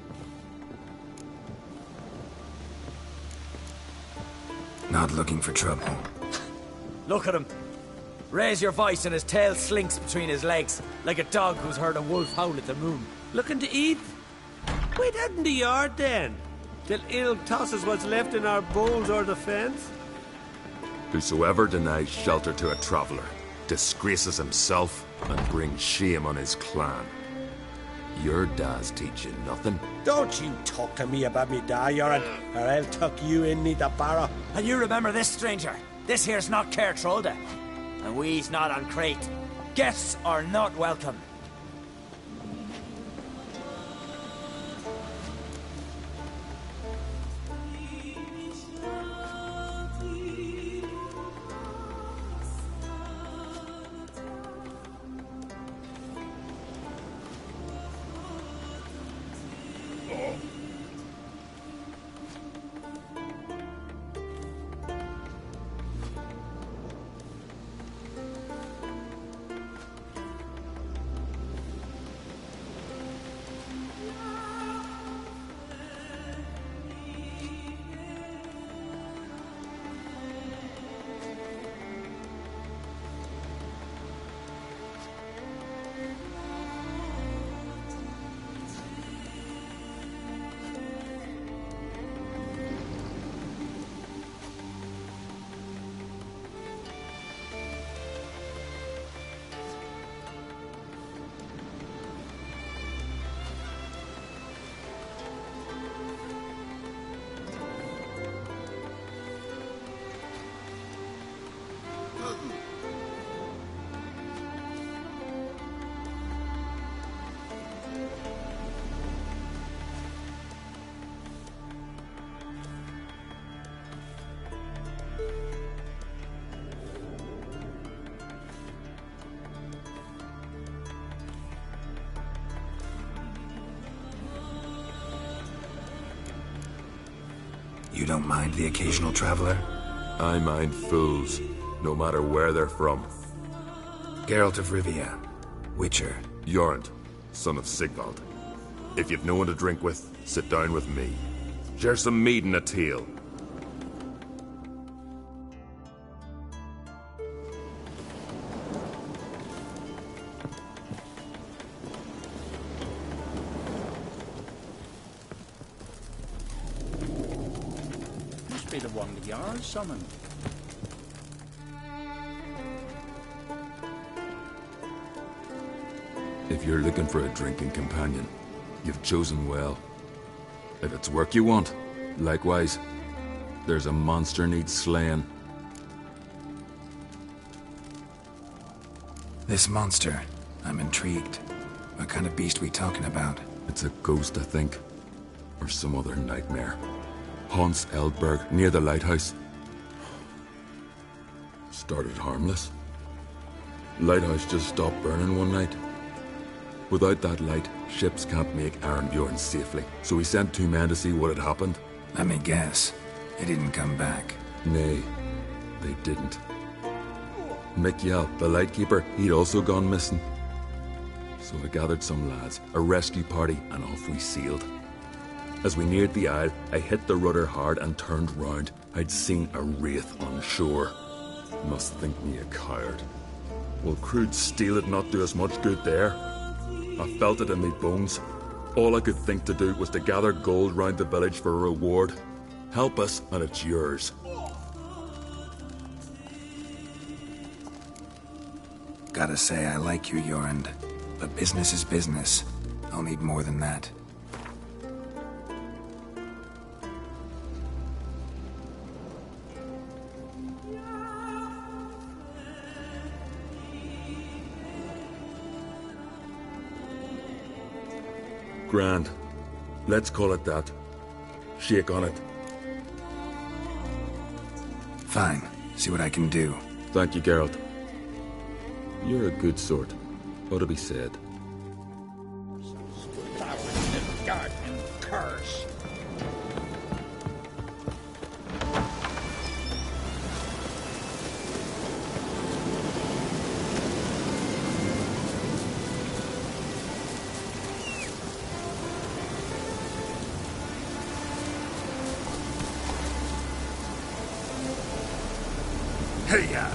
Speaker 4: Not looking for trouble.
Speaker 7: Look at him. Raise your voice and his tail slinks between his legs, like a dog who's heard a wolf howl at the moon.
Speaker 5: Looking to eat? Wait out in the yard then, till ill tosses what's left in our bowls or the fence.
Speaker 17: Whosoever denies shelter to a traveller disgraces himself and brings shame on his clan. Your da's teach you nothing.
Speaker 5: Don't you talk to me about me da, Yoran, or I'll tuck you in the barrow.
Speaker 7: And you remember this, stranger. This here's not Caer Trolda, and we's not on Crete. Guests are not welcome.
Speaker 4: You don't mind the occasional traveler?
Speaker 17: I mind fools, no matter where they're from.
Speaker 4: Geralt of Rivia, Witcher.
Speaker 17: Jorund, son of Sigvald. If you've no one to drink with, sit down with me. Share some mead and a teal.
Speaker 16: Must be the one the Jarl summoned.
Speaker 17: If you're looking for a drinking companion, you've chosen well. If it's work you want, likewise, there's a monster needs slaying.
Speaker 4: This monster, I'm intrigued. What kind of beast we talking about?
Speaker 17: It's a ghost, I think. Or some other nightmare. Haunts Eldberg, near the lighthouse. Started harmless. Lighthouse just stopped burning one night. Without that light, ships can't make Arenbjorn safely, so we sent 2 men to see what had happened.
Speaker 4: Let me guess. They didn't come back.
Speaker 17: Nay, they didn't. Mikjal, the lightkeeper, he'd also gone missing. So I gathered some lads, a rescue party, and off we sailed. As we neared the isle, I hit the rudder hard and turned round. I'd seen a wraith on shore. Must think me a coward. Will crude steel it not do us much good there? I felt it in me bones. All I could think to do was to gather gold round the village for a reward. Help us, and it's yours.
Speaker 4: Gotta say, I like you, Jorund. But business is business. I'll need more than that.
Speaker 17: Grand. Let's call it that. Shake on it.
Speaker 4: Fine. See what I can do.
Speaker 17: Thank you, Geralt. You're a good sort. Ought to be said.
Speaker 16: Garden curse.
Speaker 17: Hey-ya!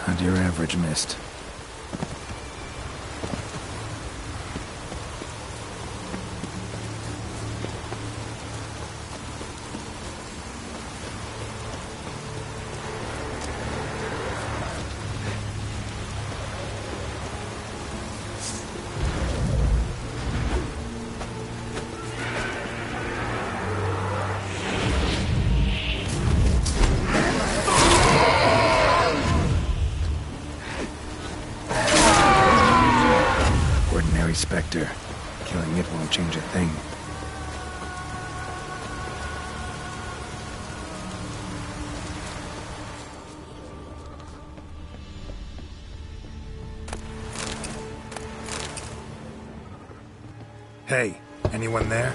Speaker 4: Not your average mist. Spectre. Killing it won't change a thing.
Speaker 6: Hey, anyone there?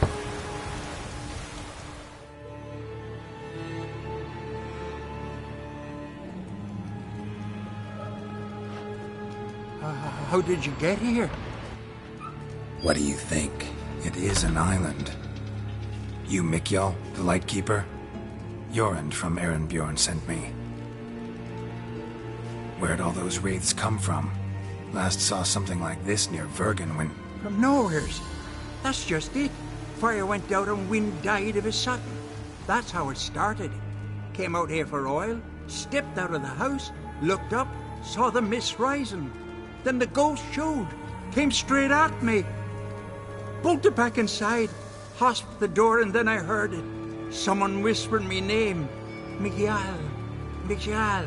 Speaker 16: How did you get here?
Speaker 4: What do you think? It is an island. You Mikjal, the Lightkeeper? Jorund from Erenbjorn sent me. Where'd all those wraiths come from? Last saw something like this near Vergen when...
Speaker 16: From nowheres. That's just it. Fire went out and wind died of a sudden. That's how it started. Came out here for oil, stepped out of the house, looked up, saw the mist rising. Then the ghost showed, came straight at me. Bolted back inside, hosped the door, and then I heard it. Someone whispered me name. Mikjal. Mikjal.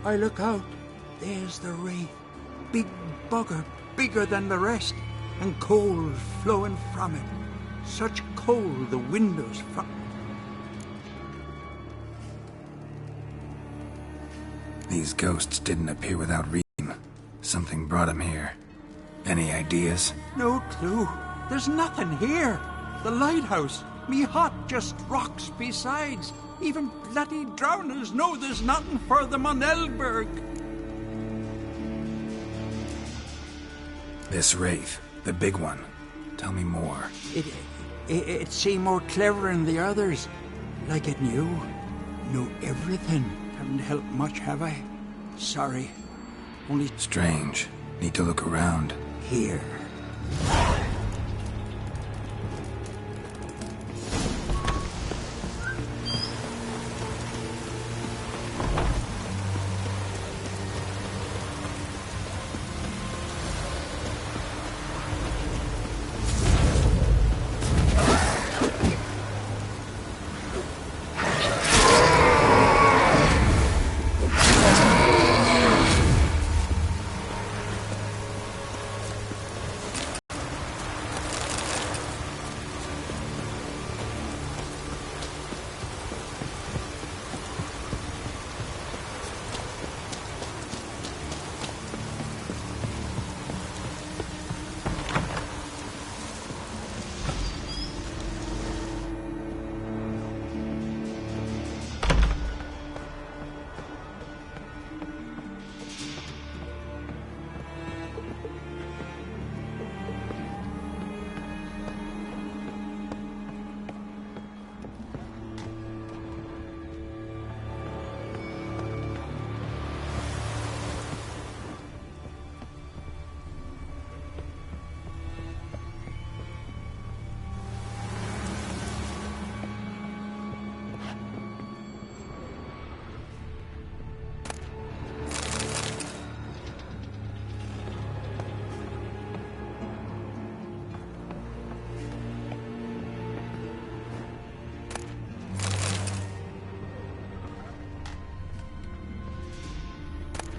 Speaker 16: I look out. There's the wraith. Big bugger, bigger than the rest, and cold flowing from it. Such cold the windows from...
Speaker 4: These ghosts didn't appear without reason. Something brought them here. Any ideas?
Speaker 16: No clue. There's nothing here. The lighthouse, me hut just rocks besides. Even bloody drowners know there's nothing for them on Eldberg.
Speaker 4: This wraith, the big one. Tell me more.
Speaker 16: It seemed more clever than the others. Like it knew everything. Haven't helped much, have I? Sorry. Only...
Speaker 4: Strange. Need to look around.
Speaker 16: Here.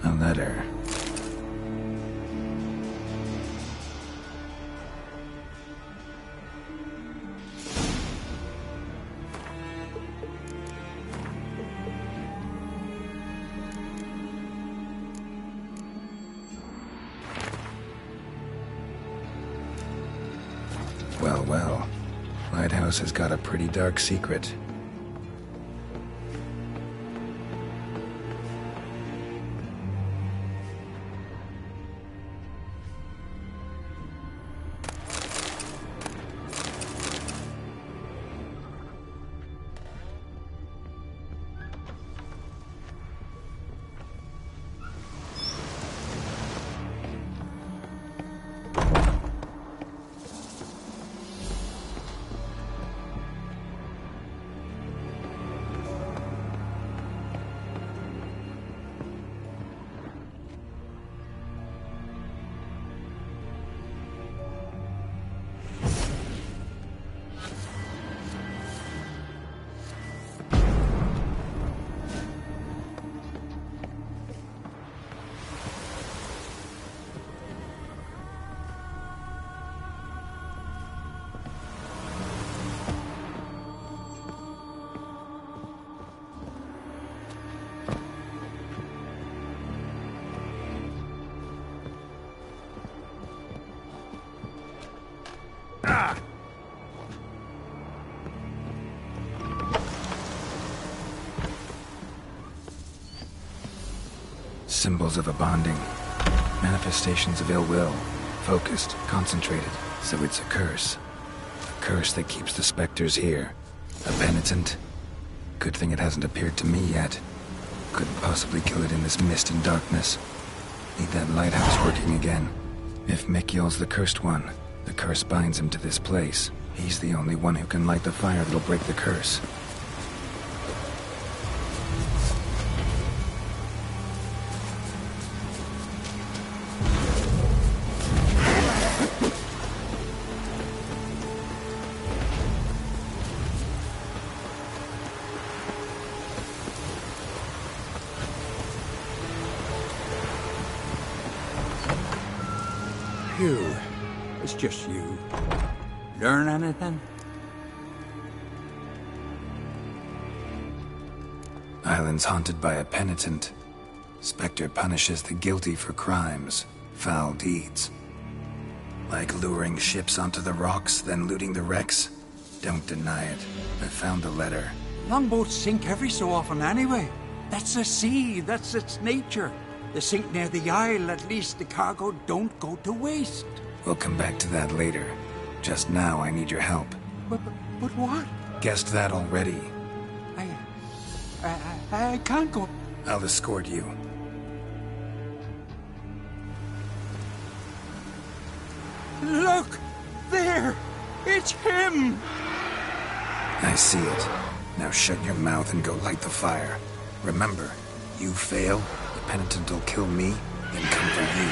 Speaker 4: A letter. Well, well. Lighthouse has got a pretty dark secret. Symbols of a bonding. Manifestations of ill will. Focused, concentrated. So it's a curse. A curse that keeps the specters here. A penitent. Good thing it hasn't appeared to me yet. Couldn't possibly kill it in this mist and darkness. Need that lighthouse working again. If Mikyol's the cursed one, the curse binds him to this place. He's the only one who can light the fire that'll break the curse.
Speaker 16: Phew. It's just you. Learn anything?
Speaker 4: Island's haunted by a penitent. Spectre punishes the guilty for crimes, foul deeds. Like luring ships onto the rocks, then looting the wrecks. Don't deny it. I found the letter.
Speaker 16: Longboats sink every so often anyway. That's the sea, that's its nature. They sink near the isle, at least the cargo don't go to waste.
Speaker 4: We'll come back to that later. Just now, I need your help.
Speaker 16: But what?
Speaker 4: Guessed that already.
Speaker 16: I can't go.
Speaker 4: I'll escort you.
Speaker 16: Look! There! It's him!
Speaker 4: I see it. Now shut your mouth and go light the fire. Remember, you fail, the penitent will kill me, then come for you.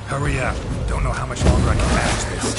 Speaker 4: Hurry up. Don't know how much longer I can manage this.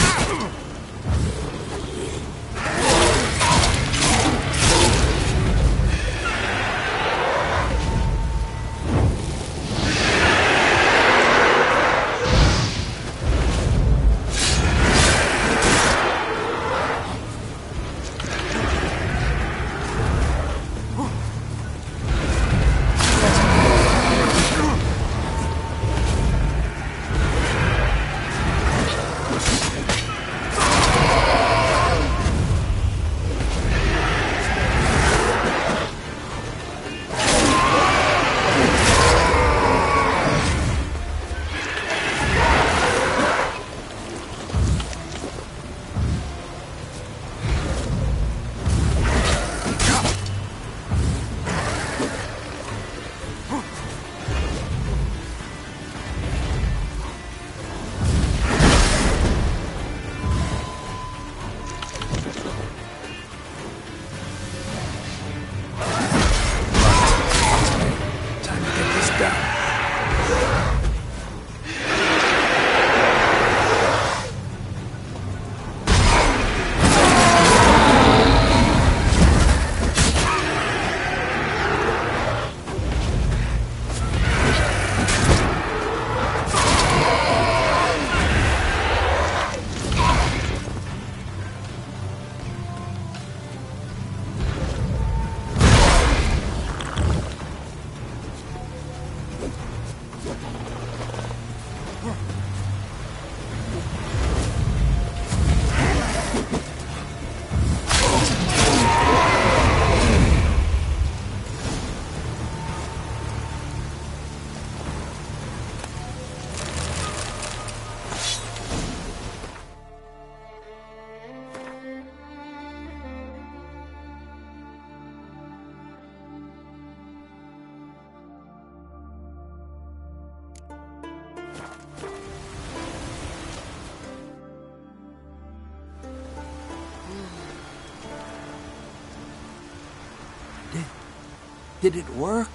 Speaker 16: Did it work?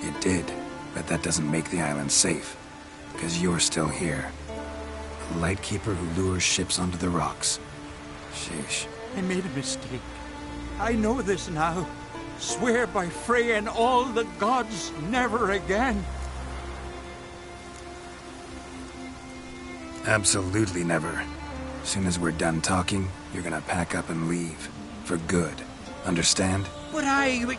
Speaker 4: It did, but that doesn't make the island safe. Because you're still here. A lightkeeper who lures ships onto the rocks. Sheesh.
Speaker 16: I made a mistake. I know this now. Swear by Freya and all the gods, never again.
Speaker 4: Absolutely never. As soon as we're done talking, you're gonna pack up and leave. For good. Understand?
Speaker 16: But I...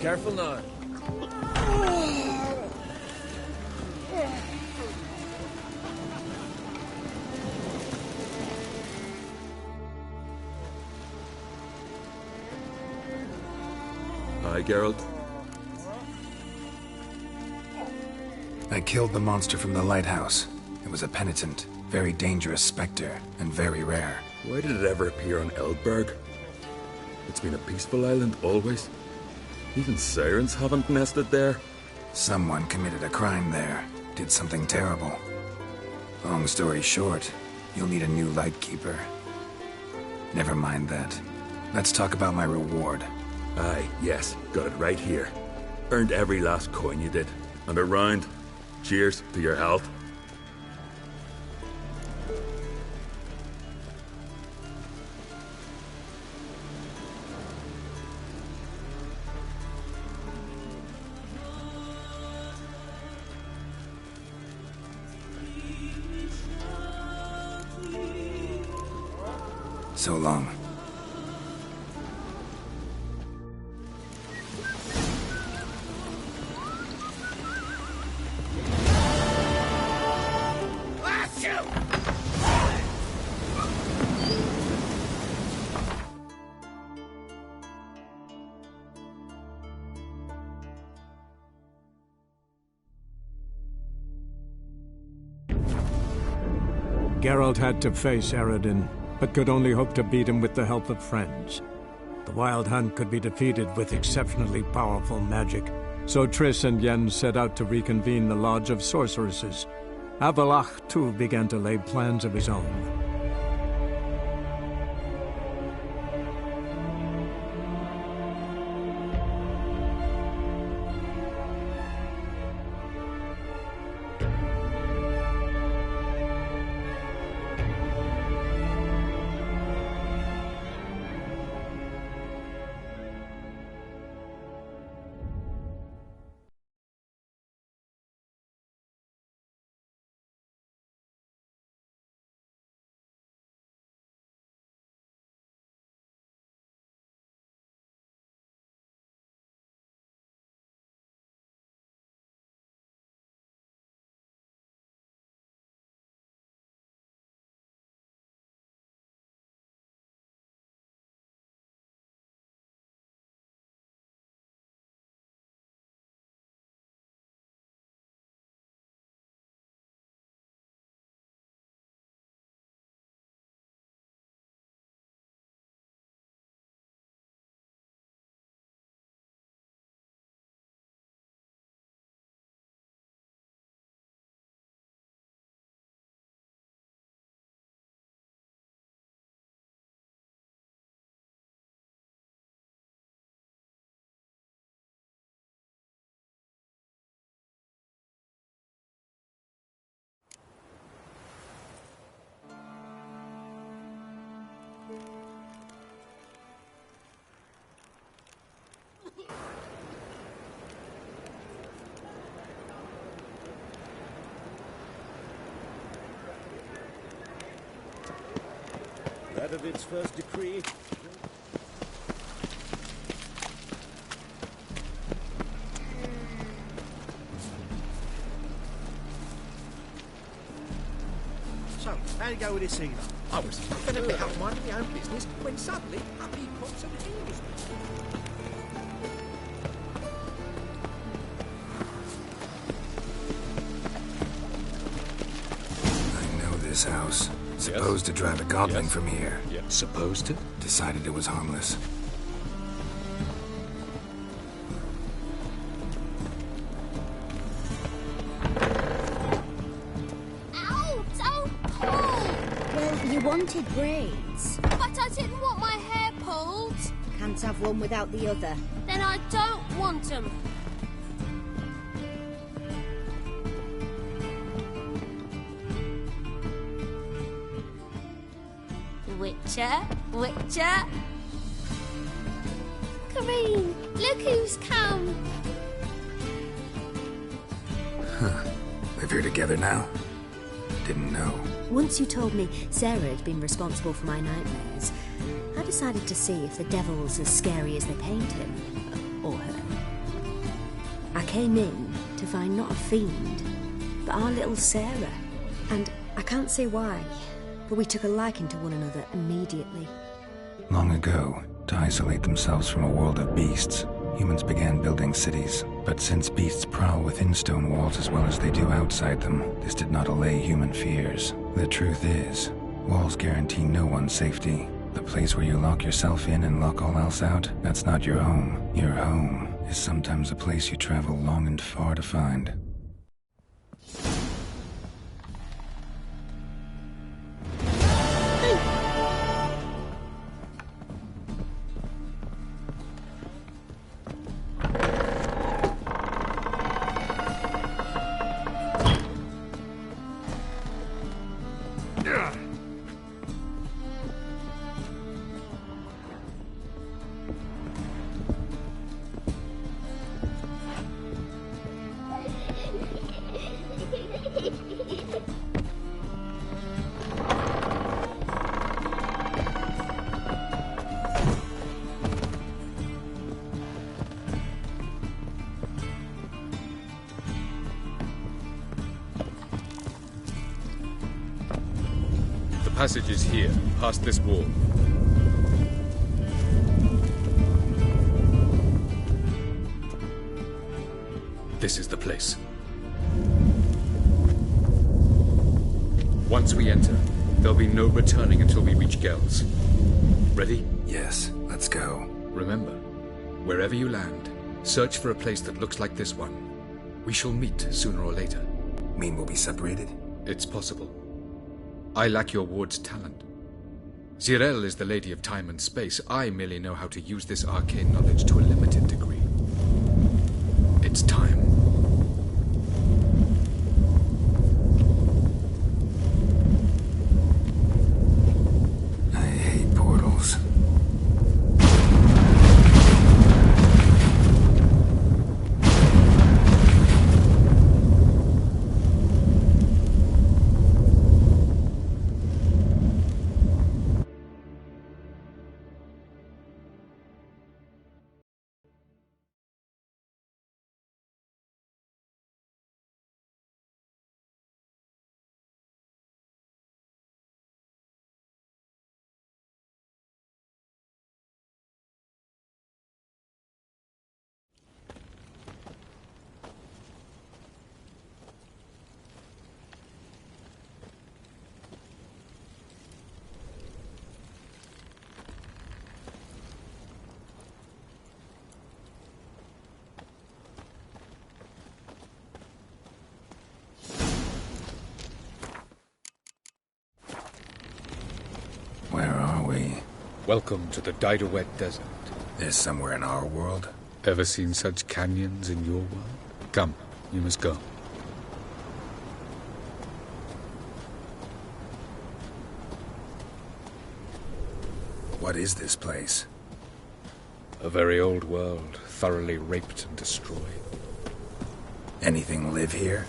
Speaker 3: Careful now.
Speaker 17: Aye, Geralt.
Speaker 4: I killed the monster from the lighthouse. It was a penitent, very dangerous specter, and very rare.
Speaker 17: Why did it ever appear on Eldberg? It's been a peaceful island always. Even sirens haven't nested there.
Speaker 4: Someone committed a crime there. Did something terrible. Long story short, you'll need a new Lightkeeper. Never mind that. Let's talk about my reward.
Speaker 17: Aye, yes. Got it right here. Earned every last coin you did. And a round. Cheers to your health.
Speaker 4: So long.
Speaker 1: Geralt had to face Eredin, but could only hope to beat him with the help of friends. The Wild Hunt could be defeated with exceptionally powerful magic, so Triss and Yen set out to reconvene the Lodge of Sorceresses. Avallac'h, too, began to lay plans of his own.
Speaker 5: That of its first decree.
Speaker 2: So, how do you go with this Ela?
Speaker 13: I was going to be out minding my own business when suddenly up he pops and heals me.
Speaker 4: I know this house. Supposed to drive a goblin from here.
Speaker 17: Supposed to?
Speaker 4: Decided it was harmless.
Speaker 14: Ow! Don't pull!
Speaker 10: Well, you wanted braids.
Speaker 14: But I didn't want my hair pulled.
Speaker 10: Can't have one without the other.
Speaker 14: Then I don't want them. Witcher, Witcher. Kareen, look who's come.
Speaker 4: Huh. Live here together now? Didn't know.
Speaker 10: Once you told me Sarah had been responsible for my nightmares, I decided to see if the devil's as scary as they paint him. Or her. I came in to find not a fiend, but our little Sarah. And I can't say why, but we took a liking to one another immediately.
Speaker 4: Long ago, to isolate themselves from a world of beasts, humans began building cities. But since beasts prowl within stone walls as well as they do outside them, this did not allay human fears. The truth is, walls guarantee no one's safety. The place where you lock yourself in and lock all else out, that's not your home. Your home is sometimes a place you travel long and far to find.
Speaker 17: The passage is here, past this wall. This is the place. Once we enter, there'll be no returning until we reach Gel's. Ready?
Speaker 4: Yes, let's go.
Speaker 17: Remember, wherever you land, search for a place that looks like this one. We shall meet sooner or later.
Speaker 4: Mean we'll be separated?
Speaker 17: It's possible. I lack your ward's talent. Zirel is the Lady of Time and Space. I merely know how to use this arcane knowledge to a limited degree. It's time.
Speaker 4: I hate portals. Where are we?
Speaker 17: Welcome to the Daiduet Desert.
Speaker 4: This somewhere in our world?
Speaker 17: Ever seen such canyons in your world? Come, you must go.
Speaker 4: What is this place?
Speaker 17: A very old world, thoroughly raped and destroyed.
Speaker 4: Anything live here?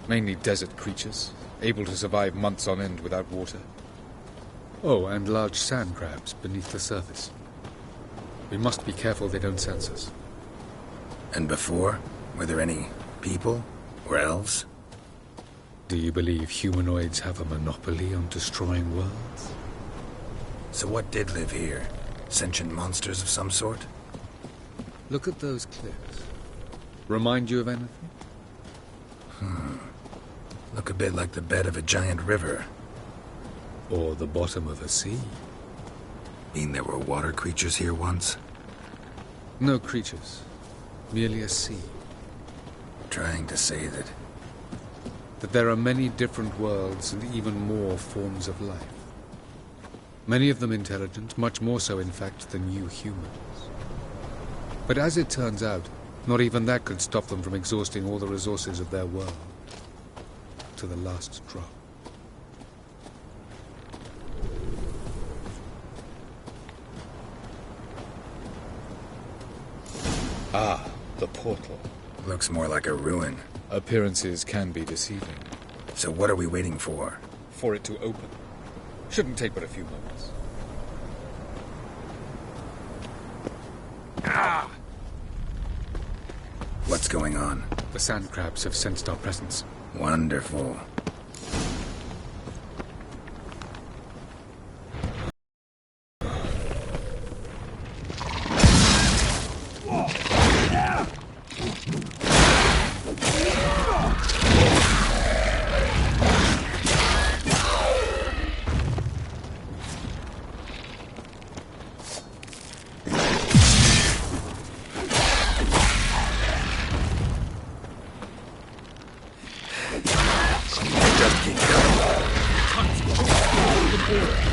Speaker 17: Mainly desert creatures, able to survive months on end without water. Oh, and large sand crabs beneath the surface. We must be careful they don't sense us.
Speaker 4: And before? Were there any people? Or elves?
Speaker 17: Do you believe humanoids have a monopoly on destroying worlds?
Speaker 4: So what did live here? Sentient monsters of some sort?
Speaker 17: Look at those cliffs. Remind you of anything?
Speaker 4: Look a bit like the bed of a giant river.
Speaker 17: Or the bottom of a sea.
Speaker 4: Mean there were water creatures here once?
Speaker 17: No creatures. Merely a sea.
Speaker 4: Trying to say that
Speaker 17: there are many different worlds and even more forms of life. Many of them intelligent, much more so in fact than you humans. But as it turns out, not even that could stop them from exhausting all the resources of their world. To the last drop. Ah, the portal.
Speaker 4: Looks more like a ruin.
Speaker 17: Appearances can be deceiving.
Speaker 4: So what are we waiting for?
Speaker 17: For it to open. Shouldn't take but a few moments. Ah!
Speaker 4: What's going on?
Speaker 17: The sand crabs have sensed our presence.
Speaker 4: Wonderful.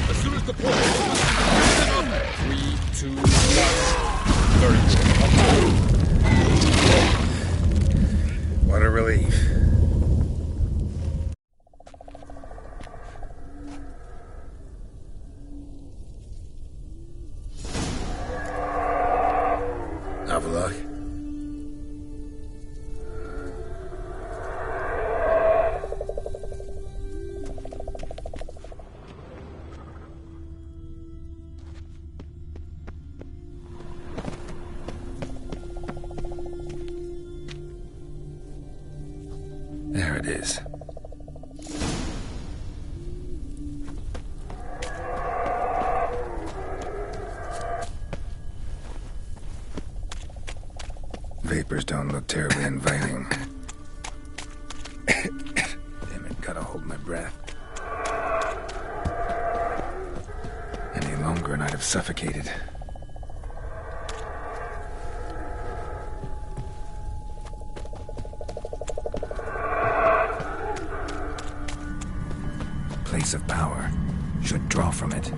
Speaker 17: As soon as the portal opens, 3, 2, 1. Very good.
Speaker 4: What a relief. Avallac'h. There it is. Vapors don't look terribly inviting. Damn it, gotta hold my breath. Any longer and I'd have suffocated. Place of power should draw from it.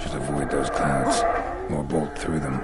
Speaker 4: Should avoid those clouds or bolt through them.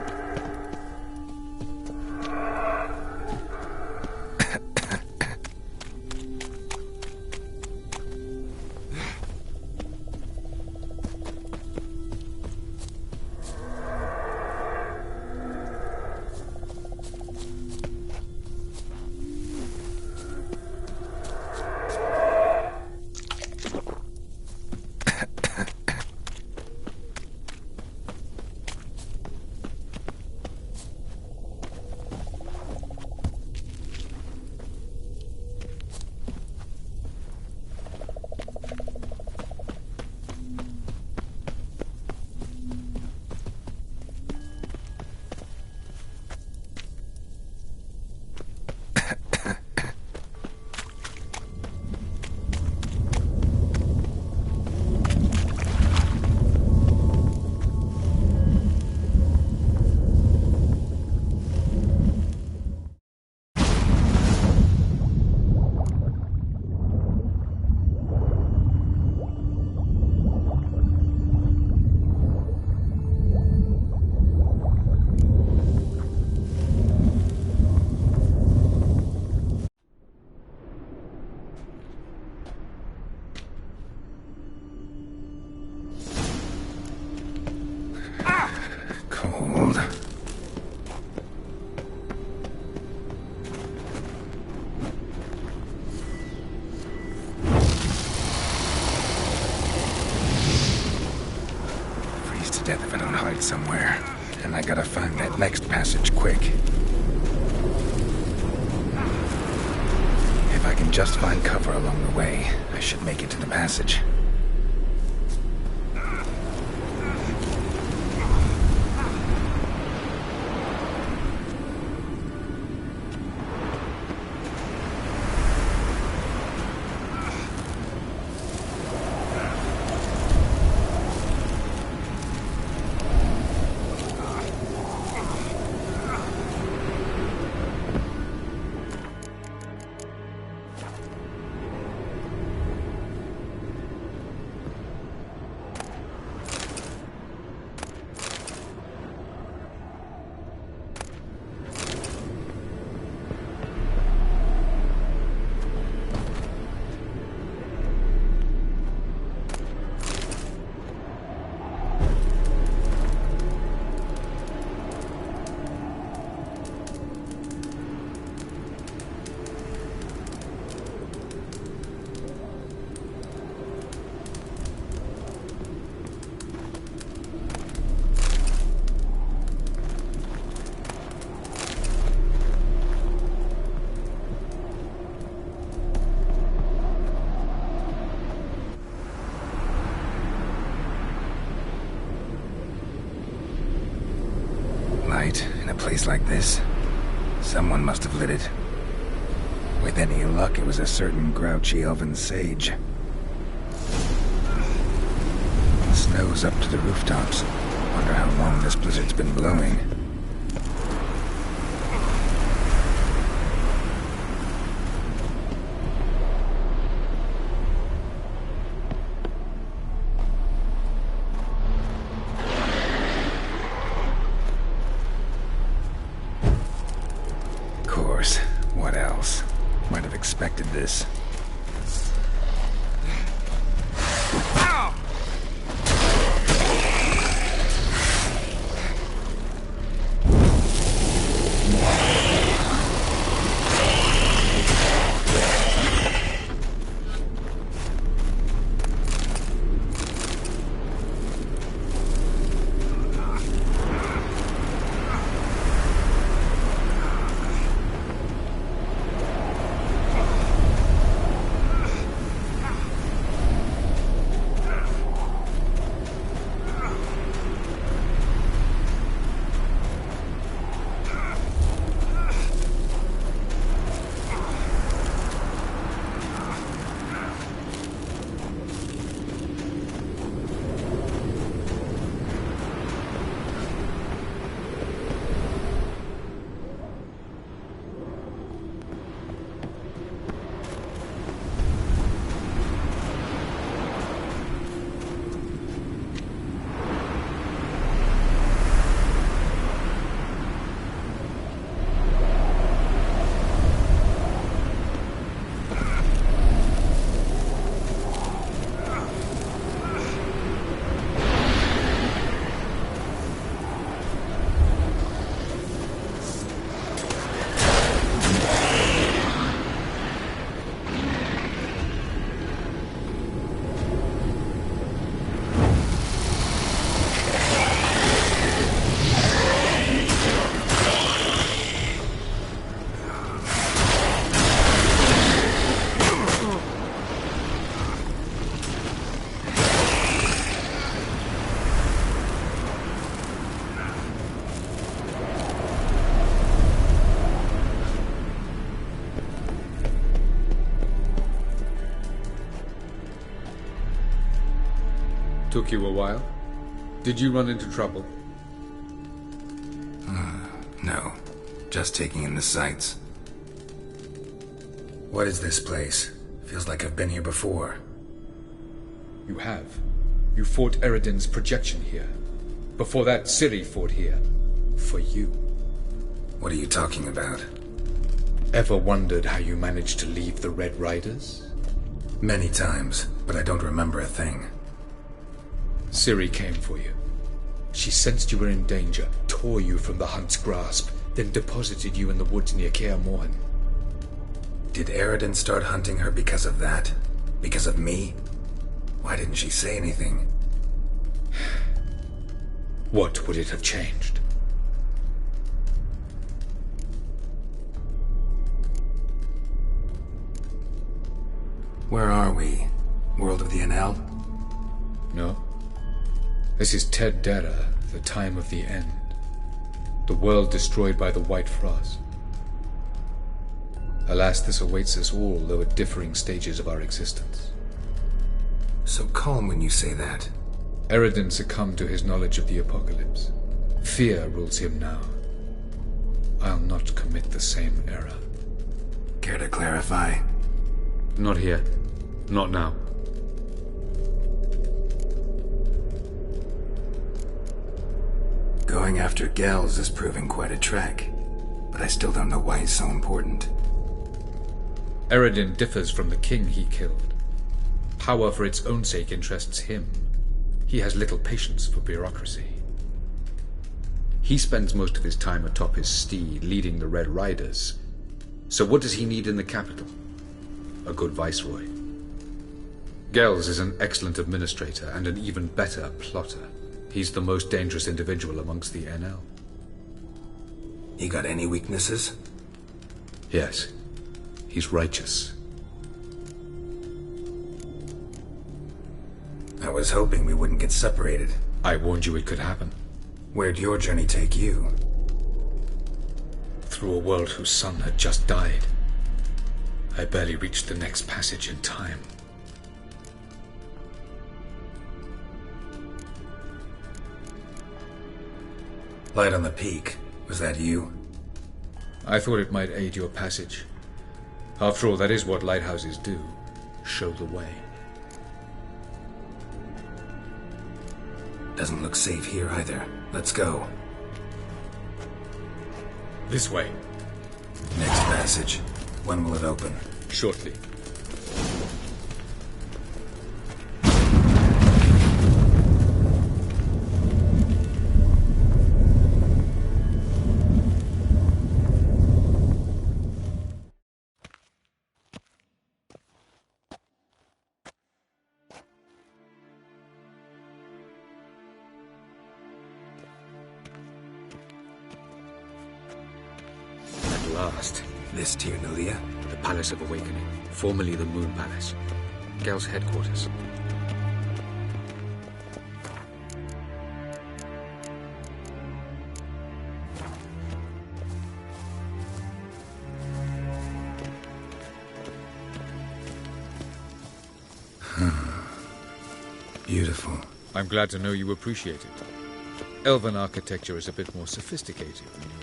Speaker 4: Cold. Freeze to death if I don't hide somewhere. And I gotta find that next passage quick. If I can just find cover along the way, I should make it to the passage. place like this. Someone must have lit it. With any luck, it was a certain grouchy elven sage. The snow's up to the rooftops. Wonder how long this blizzard's been blowing. Of course. What else? Might have expected this.
Speaker 18: Took you a while? Did you run into trouble?
Speaker 4: No. Just taking in the sights. What is this place? Feels like I've been here before.
Speaker 18: You have. You fought Eredin's projection here. Before that, Ciri fought here. For you.
Speaker 4: What are you talking about?
Speaker 18: Ever wondered how you managed to leave the Red Riders?
Speaker 4: Many times, but I don't remember a thing.
Speaker 18: Ciri came for you. She sensed you were in danger, tore you from the Hunt's grasp, then deposited you in the woods near Kaer Morhen.
Speaker 4: Did Eredin start hunting her because of that? Because of me? Why didn't she say anything?
Speaker 18: What would it have changed?
Speaker 4: Where are we? World of the Enel?
Speaker 18: No. This is Ted Dera, the time of the end. The world destroyed by the White Frost. Alas, this awaits us all, though at differing stages of our existence.
Speaker 4: So calm when you say that.
Speaker 18: Eredin succumbed to his knowledge of the apocalypse. Fear rules him now. I'll not commit the same error.
Speaker 4: Care to clarify?
Speaker 18: Not here. Not now.
Speaker 4: Going after Gels is proving quite a trek, but I still don't know why he's so important.
Speaker 18: Eredin differs from the king he killed. Power for its own sake interests him. He has little patience for bureaucracy. He spends most of his time atop his steed, leading the Red Riders. So what does he need in the capital? A good viceroy. Gels is an excellent administrator and an even better plotter. He's the most dangerous individual amongst the Enel.
Speaker 4: He got any weaknesses?
Speaker 18: Yes. He's righteous.
Speaker 4: I was hoping we wouldn't get separated.
Speaker 18: I warned you it could happen.
Speaker 4: Where'd your journey take you?
Speaker 18: through a world whose son had just died. I barely reached the next passage in time.
Speaker 4: Light on the peak. Was that you?
Speaker 18: I thought it might aid your passage. After all, that is what lighthouses do. Show the way.
Speaker 4: Doesn't look safe here either. Let's go.
Speaker 18: This way.
Speaker 4: Next passage. When will it open?
Speaker 18: Shortly. Last.
Speaker 4: This Tyr Nalia?
Speaker 18: The Palace of Awakening, formerly the Moon Palace. Gel's headquarters.
Speaker 4: Beautiful.
Speaker 18: I'm glad to know you appreciate it. Elven architecture is a bit more sophisticated than yours.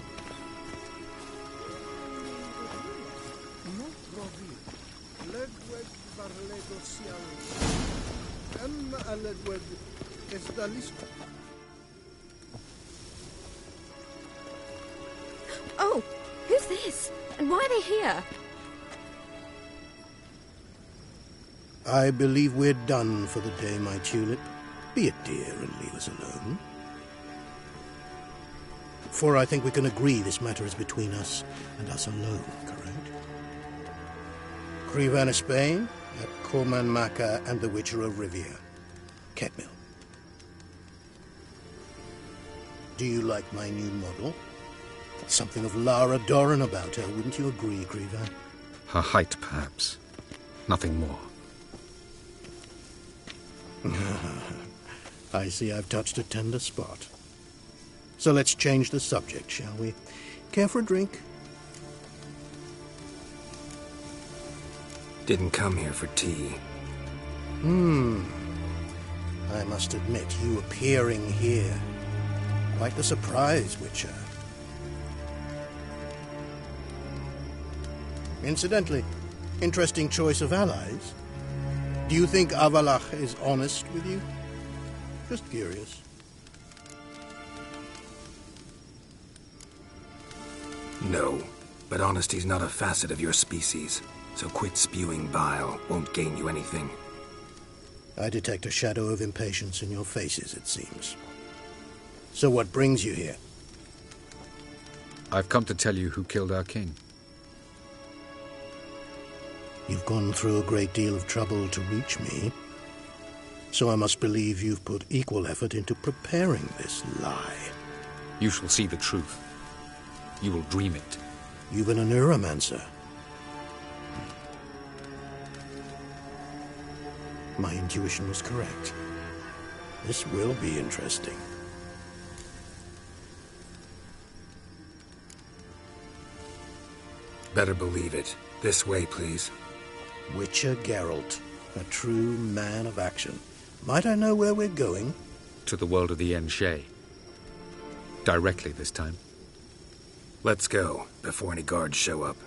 Speaker 10: Oh, who's this? And why are they here?
Speaker 2: I believe we're done for the day, my tulip. Be a dear and leave us alone. For I think we can agree this matter is between us and us alone, correct? Crevan of Spain, Corman Maca, and the Witcher of Rivia. Ketmil. Do you like my new model? Something of Lara Doran about her, wouldn't you agree, Crevan?
Speaker 18: Her height, perhaps. Nothing more.
Speaker 2: I see I've touched a tender spot. So let's change the subject, shall we? Care for a drink?
Speaker 4: Didn't come here for tea.
Speaker 2: I must admit, you appearing here. Quite the surprise, Witcher. Incidentally, interesting choice of allies. Do you think Avalach is honest with you? Just curious.
Speaker 4: No, but honesty's not a facet of your species, so quit spewing bile. Won't gain you anything.
Speaker 2: I detect a shadow of impatience in your faces, it seems. So what brings you here?
Speaker 18: I've come to tell you who killed our king.
Speaker 2: You've gone through a great deal of trouble to reach me, so I must believe you've put equal effort into preparing this lie.
Speaker 18: You shall see the truth. You will dream it.
Speaker 2: You've been a neuromancer. My intuition was correct. This will be interesting.
Speaker 4: Better believe it. This way, please.
Speaker 2: Witcher Geralt, a true man of action. Might I know where we're going?
Speaker 18: To the world of the Yen Shay. Directly this time.
Speaker 4: Let's go, before any guards show up.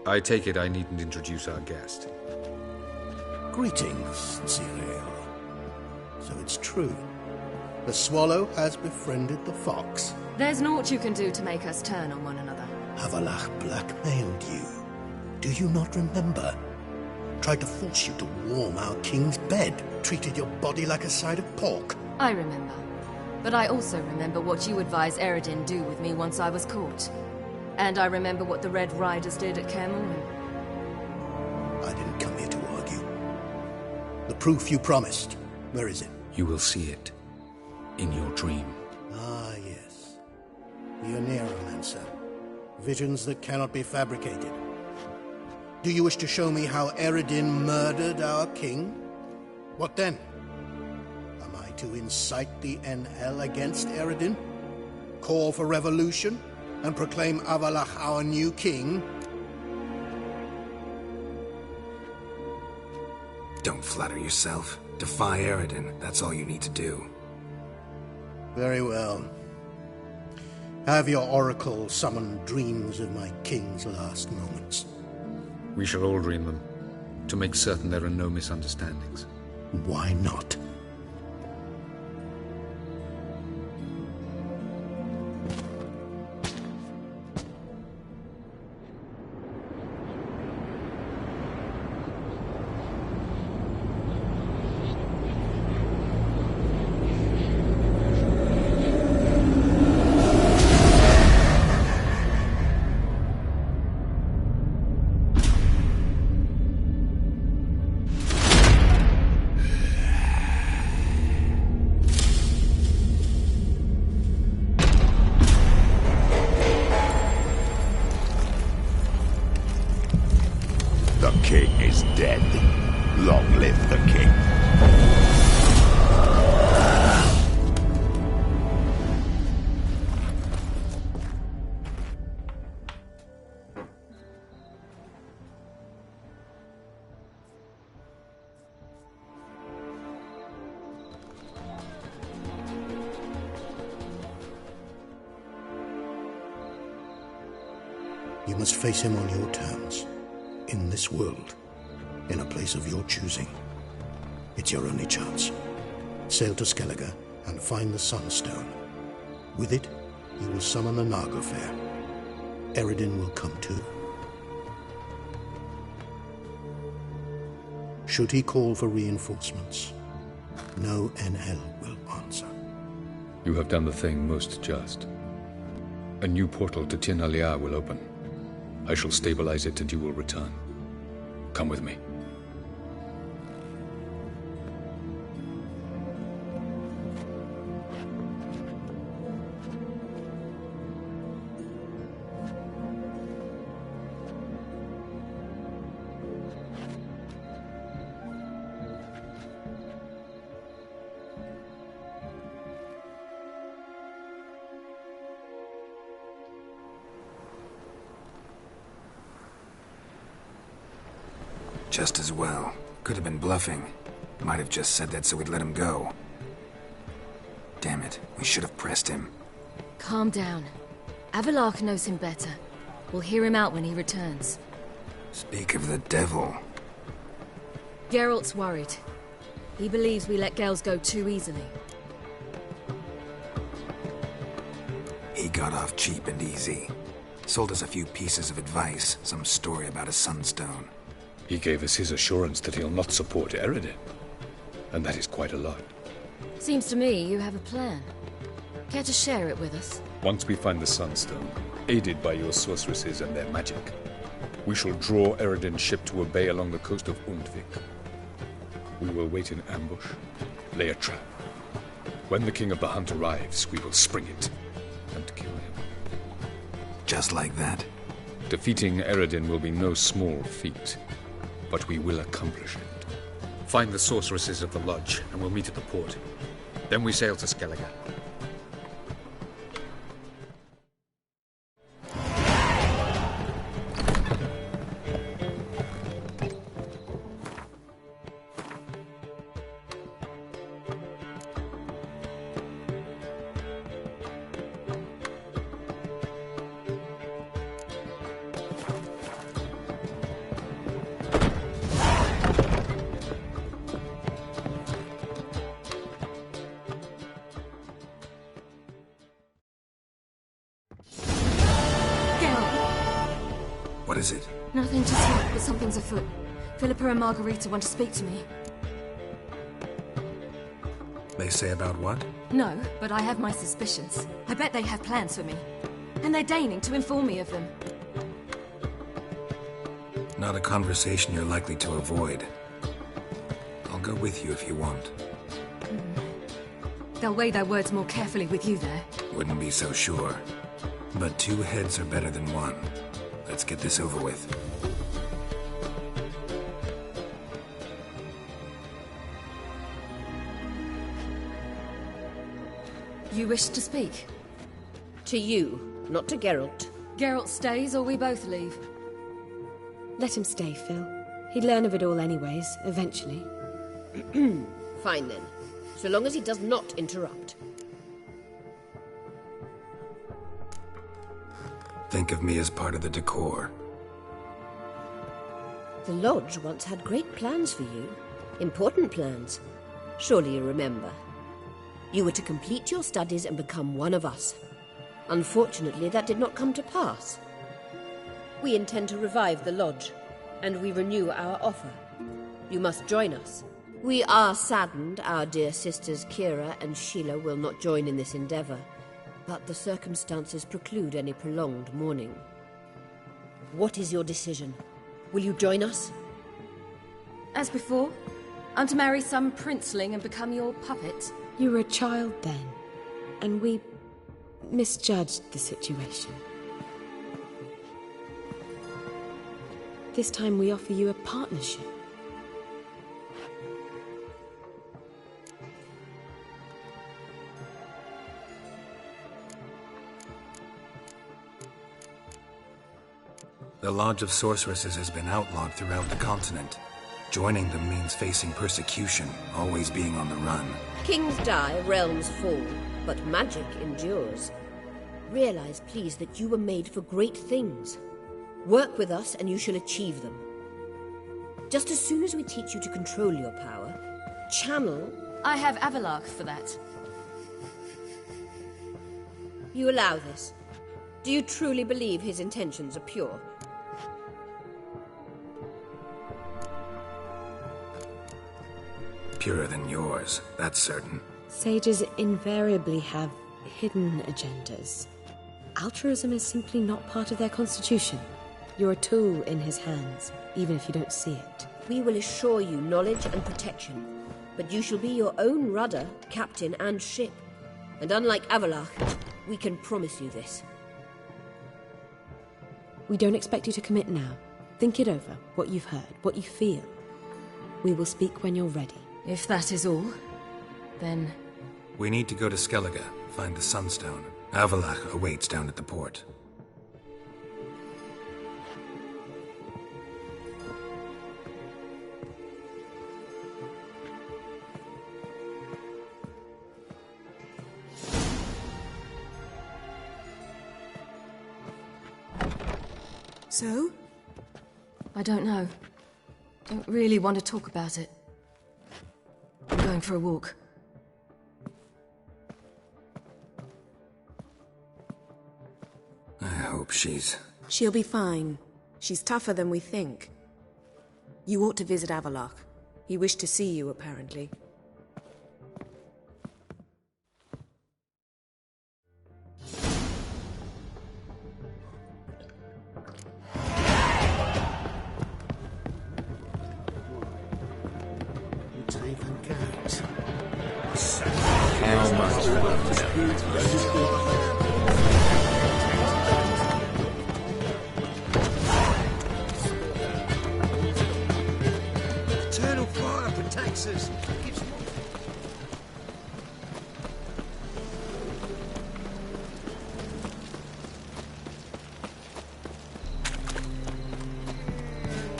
Speaker 18: I take it I needn't introduce our guest.
Speaker 19: Greetings, Cyril. So it's true. The swallow has befriended the fox.
Speaker 20: There's naught you can do to make us turn on one another.
Speaker 19: Avalach blackmailed you. Do you not remember? Tried to force you to warm our king's bed. Treated your body like a side of pork.
Speaker 20: I remember. But I also remember what you advised Eredin do with me once I was caught. And I remember what the Red Riders did at Kaer Morhen.
Speaker 19: I didn't come here to argue. The proof you promised, where is it?
Speaker 18: You will see it. In your dream.
Speaker 19: Ah, yes. The Oneiromancer. Visions that cannot be fabricated. Do you wish to show me how Eredin murdered our king? What then? Am I to incite the Enhel against Eredin? Call for revolution? And proclaim Avalach our new king?
Speaker 4: Don't flatter yourself. Defy Eredin. That's all you need to do.
Speaker 19: Very well. Have your oracle summon dreams of my king's last moments.
Speaker 18: We shall all dream them, to make certain there are no misunderstandings.
Speaker 19: Why not? You must face him on your terms. In this world. In a place of your choosing. It's your only chance. Sail to Skellige and find the Sunstone. With it, you will summon the Naglfar. Eredin will come too. Should he call for reinforcements, no Enhel will answer.
Speaker 18: You have done the thing most just. A new portal to Tir na Liar will open. I shall stabilize it and you will return. Come with me.
Speaker 4: Just as well. Could have been bluffing. Might have just said that so we'd let him go. Damn it, we should have pressed him.
Speaker 20: Calm down. Avalach knows him better. We'll hear him out when he returns.
Speaker 4: Speak of the devil.
Speaker 20: Geralt's worried. He believes we let Gels go too easily.
Speaker 4: He got off cheap and easy. Sold us a few pieces of advice, some story about a sunstone.
Speaker 18: He gave us his assurance that he'll not support Eredin. And that is quite a lot.
Speaker 20: Seems to me you have a plan. Care to share it with us?
Speaker 18: Once we find the Sunstone, aided by your sorceresses and their magic, we shall draw Eredin's ship to a bay along the coast of Undvik. We will wait in ambush, lay a trap. When the King of the Hunt arrives, we will spring it and kill him.
Speaker 4: Just like that?
Speaker 18: Defeating Eredin will be no small feat, but we will accomplish it. Find the sorceresses of the Lodge, and we'll meet at the port. Then we sail to Skellige.
Speaker 4: What is it?
Speaker 20: Nothing to see, but something's afoot. Philippa and Margarita want to speak to me.
Speaker 4: They say about what?
Speaker 20: No, but I have my suspicions. I bet they have plans for me. And they're deigning to inform me of them.
Speaker 4: Not a conversation you're likely to avoid. I'll go with you if you want.
Speaker 20: They'll weigh their words more carefully with you there.
Speaker 4: Wouldn't be so sure. But 2 heads are better than 1. Let's get this over with.
Speaker 20: You wish to speak?
Speaker 21: To you, not to Geralt.
Speaker 20: Geralt stays or we both leave?
Speaker 10: Let him stay, Phil. He'd learn of it all anyways, eventually.
Speaker 21: Fine then. So long as he does not interrupt.
Speaker 4: Think of me as part of the decor.
Speaker 21: The Lodge once had great plans for you. Important plans. Surely you remember. You were to complete your studies and become one of us. Unfortunately, that did not come to pass. We intend to revive the Lodge, and we renew our offer. You must join us. We are saddened our dear sisters Kira and Sheila will not join in this endeavour, but the circumstances preclude any prolonged mourning. What is your decision? Will you join us?
Speaker 20: As before, I'm to marry some princeling and become your puppet.
Speaker 10: You were a child then, and we misjudged the situation. This time we offer you a partnership.
Speaker 4: The Lodge of Sorceresses has been outlawed throughout the continent. Joining them means facing persecution, always being on the run.
Speaker 21: Kings die, realms fall, but magic endures. Realize, please, that you were made for great things. Work with us and you shall achieve them. Just as soon as we teach you to control your power, channel...
Speaker 20: I have Avalark for that.
Speaker 21: You allow this? Do you truly believe his intentions are pure?
Speaker 4: Purer than yours, that's certain.
Speaker 10: Sages invariably have hidden agendas. Altruism is simply not part of their constitution. You're a tool in his hands, even if you don't see it.
Speaker 21: We will assure you knowledge and protection, but you shall be your own rudder, captain, and ship. And unlike Avalark, we can promise you this.
Speaker 10: We don't expect you to commit now. Think it over, what you've heard, what you feel. We will speak when you're ready.
Speaker 20: If that is all, then...
Speaker 4: We need to go to Skellige, find the Sunstone. Avalach awaits down at the port.
Speaker 20: So? I don't know. Don't really want to talk about it. I'm going for a walk.
Speaker 4: I hope she's...
Speaker 22: She'll be fine. She's tougher than we think. You ought to visit Avalark. He wished to see you, apparently.
Speaker 5: Eternal fire protects us.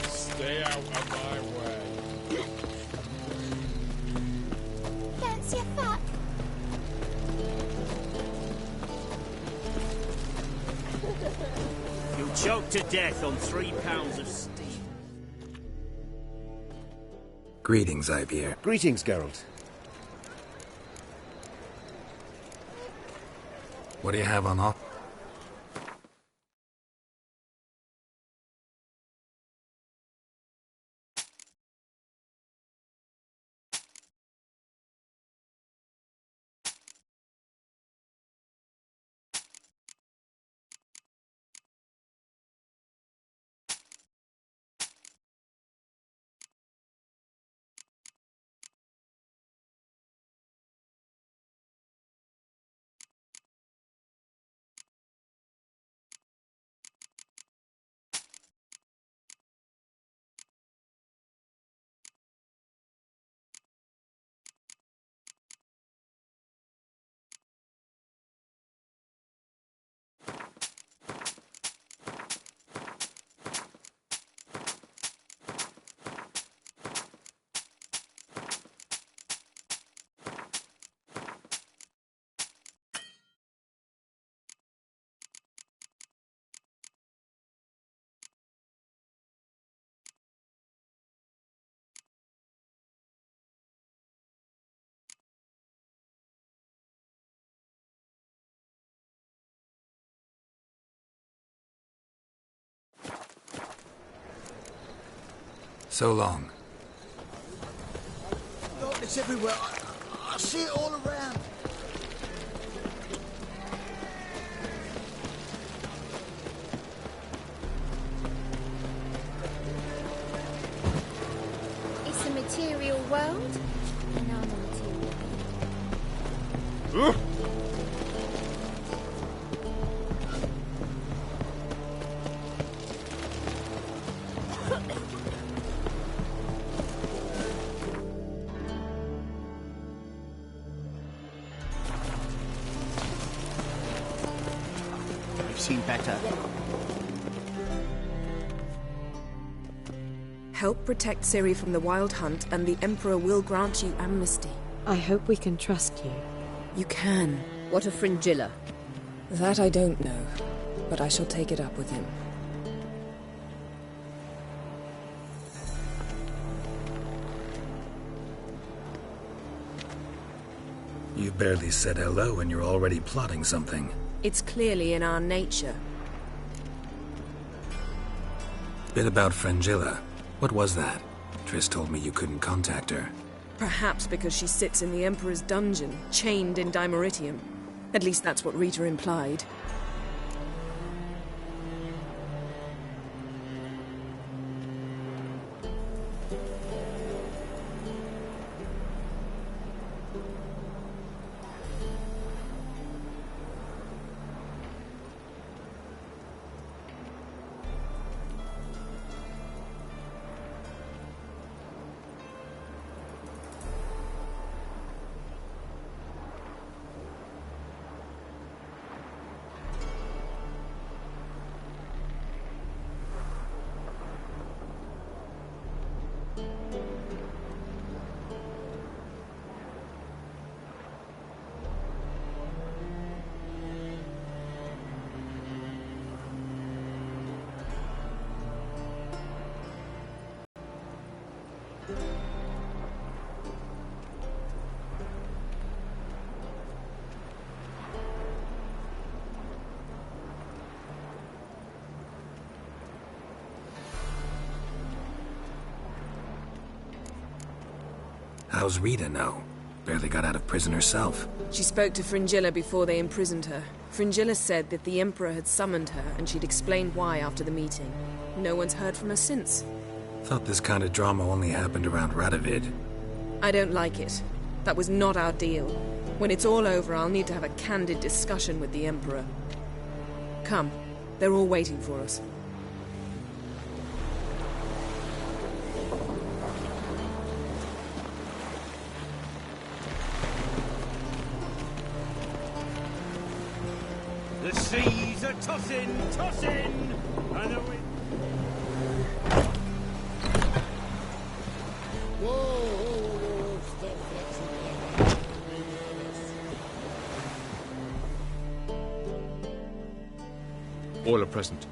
Speaker 23: Stay out of my way.
Speaker 14: Fancy a fuck?
Speaker 5: You'll choke to death on 3 pounds of steam.
Speaker 4: Greetings, Ibeer.
Speaker 24: Greetings, Geralt.
Speaker 4: What do you have on offer? So long.
Speaker 9: Look, it's everywhere. I see it all around.
Speaker 14: It's a material world, and I'm a material.
Speaker 9: I've seen better.
Speaker 22: Help protect Ciri from the Wild Hunt, and the Emperor will grant you amnesty.
Speaker 10: I hope we can trust you.
Speaker 22: You can.
Speaker 21: What of Fringilla?
Speaker 22: That I don't know, but I shall take it up with him.
Speaker 4: You barely said hello and you're already plotting something.
Speaker 22: It's clearly in our nature.
Speaker 4: Bit about Fringilla. What was that? Triss told me you couldn't contact her.
Speaker 22: Perhaps because she sits in the Emperor's dungeon, chained in Dimeritium. At least that's what Rita implied.
Speaker 4: How's Rita know? Barely got out of prison herself.
Speaker 22: She spoke to Fringilla before they imprisoned her. Fringilla said that the Emperor had summoned her, and she'd explained why after the meeting. No one's heard from her since.
Speaker 4: Thought this kind of drama only happened around Radovid.
Speaker 22: I don't like it. That was not our deal. When it's all over, I'll need to have a candid discussion with the Emperor. Come. They're all waiting for us.
Speaker 5: The seas are tossing, tossing, and the wind...
Speaker 9: Whoa, stop flexing.
Speaker 18: All are present.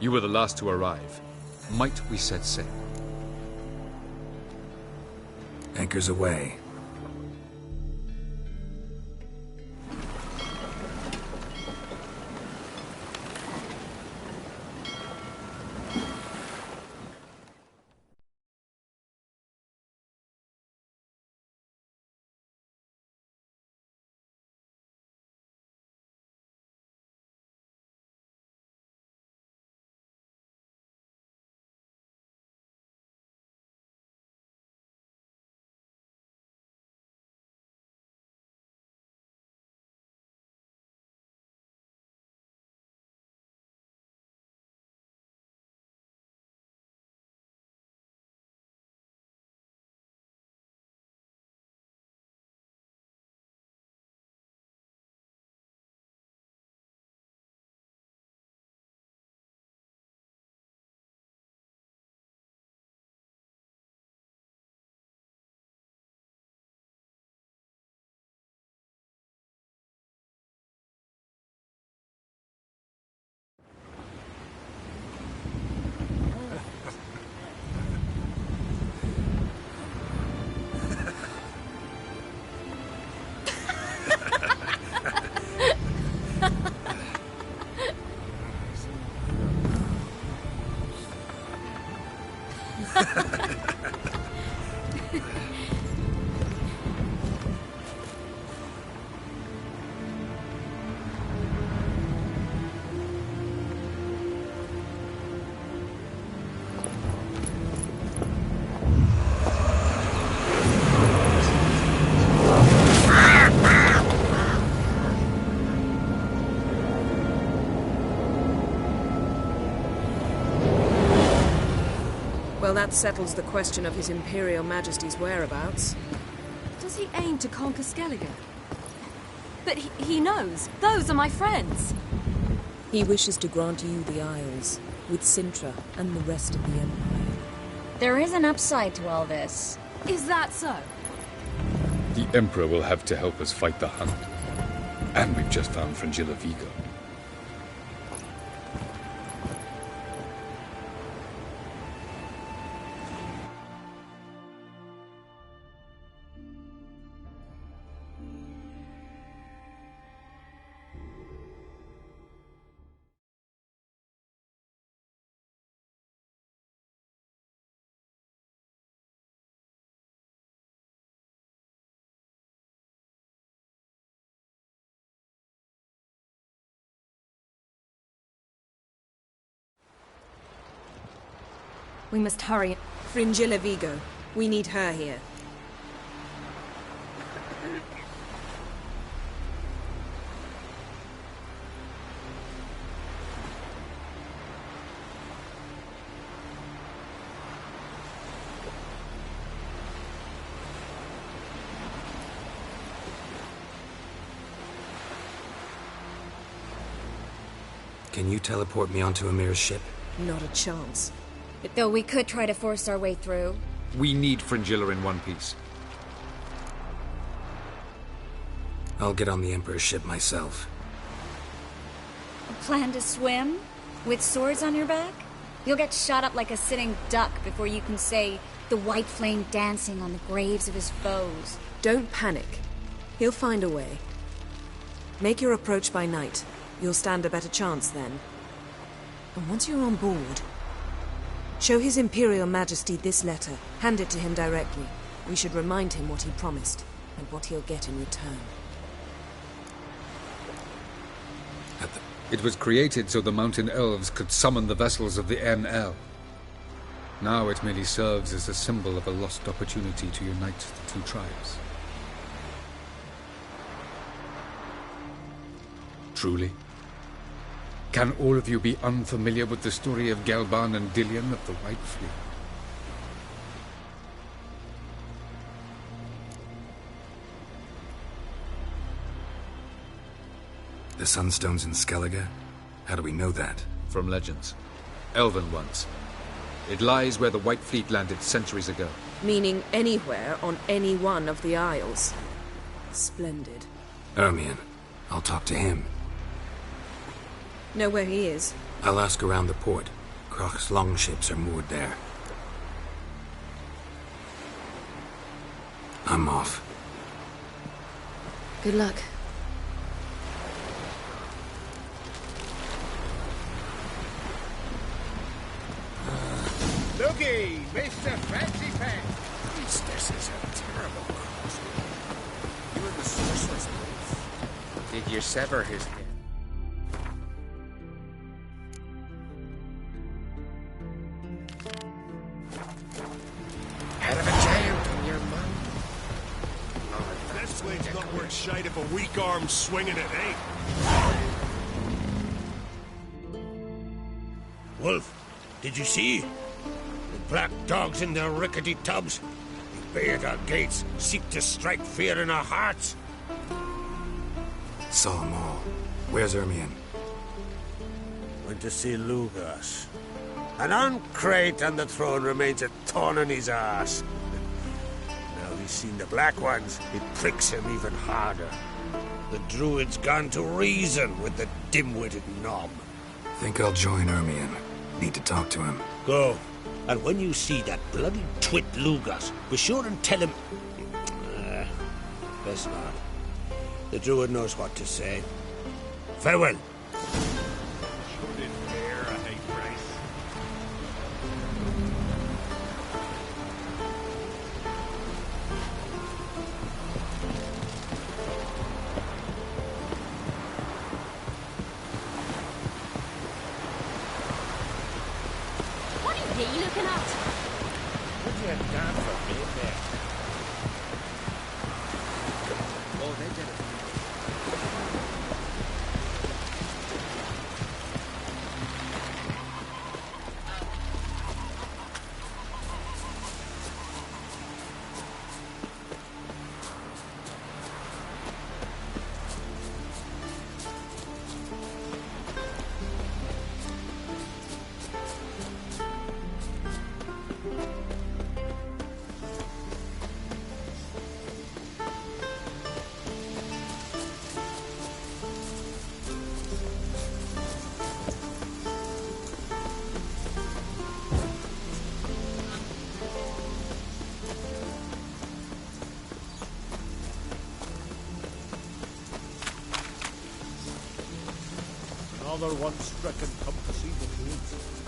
Speaker 18: You were the last to arrive. Might we set sail?
Speaker 4: Anchors away.
Speaker 22: That settles the question of His Imperial Majesty's whereabouts.
Speaker 20: Does he aim to conquer Skellige? But he knows. Those are my friends.
Speaker 22: He wishes to grant you the Isles, with Sintra and the rest of the Empire.
Speaker 11: There is an upside to all this.
Speaker 20: Is that so?
Speaker 18: The Emperor will have to help us fight the Hunt. And we've just found Fringilla Vigo.
Speaker 20: We must hurry.
Speaker 22: Fringilla Vigo. We need her here.
Speaker 4: Can you teleport me onto Amir's ship?
Speaker 22: Not a chance.
Speaker 11: Though we could try to force our way through.
Speaker 18: We need Fringilla in one piece.
Speaker 4: I'll get on the Emperor's ship myself.
Speaker 11: Plan to swim? With swords on your back? You'll get shot up like a sitting duck before you can say the white flame dancing on the graves of his foes.
Speaker 22: Don't panic. He'll find a way. Make your approach by night. You'll stand a better chance then. And once you're on board, show His Imperial Majesty this letter. Hand it to him directly. We should remind him what he promised, and what he'll get in return.
Speaker 18: It was created so the Mountain Elves could summon the vessels of the NL. Now it merely serves as a symbol of a lost opportunity to unite the two tribes. Truly? Can all of you be unfamiliar with the story of Gelban and Dillion of the White Fleet?
Speaker 4: The Sunstone's in Skellige? How do we know that?
Speaker 18: From legends. Elven ones. It lies where the White Fleet landed centuries ago.
Speaker 22: Meaning anywhere on any one of the Isles. Splendid.
Speaker 4: Ermion. I'll talk to him.
Speaker 22: Know where he is?
Speaker 4: I'll ask around the port. Croc's longships are moored there. I'm off.
Speaker 20: Good luck.
Speaker 23: Looky, Mr. Fancy Pants.
Speaker 13: This is a terrible crossroad. You're the sorcerer's wolf. Did you sever his head? Head of a giant on your mount.
Speaker 12: This blade's not worth shite if a weak arm's swinging it, eh?
Speaker 15: Wolf, did you see? The black dogs in their rickety tubs. They bay at our gates, seek to strike fear in our hearts.
Speaker 4: Saw them all. Where's Ermion?
Speaker 15: Went to see Lugas. An uncrate on the throne remains a thorn in his arse. Now he's seen the Black Ones, it pricks him even harder. The Druid's gone to reason with the dim-witted knob.
Speaker 4: Think I'll join Ermion. Need to talk to him.
Speaker 15: Go. And when you see that bloody twit Lugas, be sure and tell him... best not. The Druid knows what to say. Farewell.
Speaker 20: What are you looking at?
Speaker 13: What have you done for me there? Oh, they did it.
Speaker 6: Another one-stricken come to see the fields.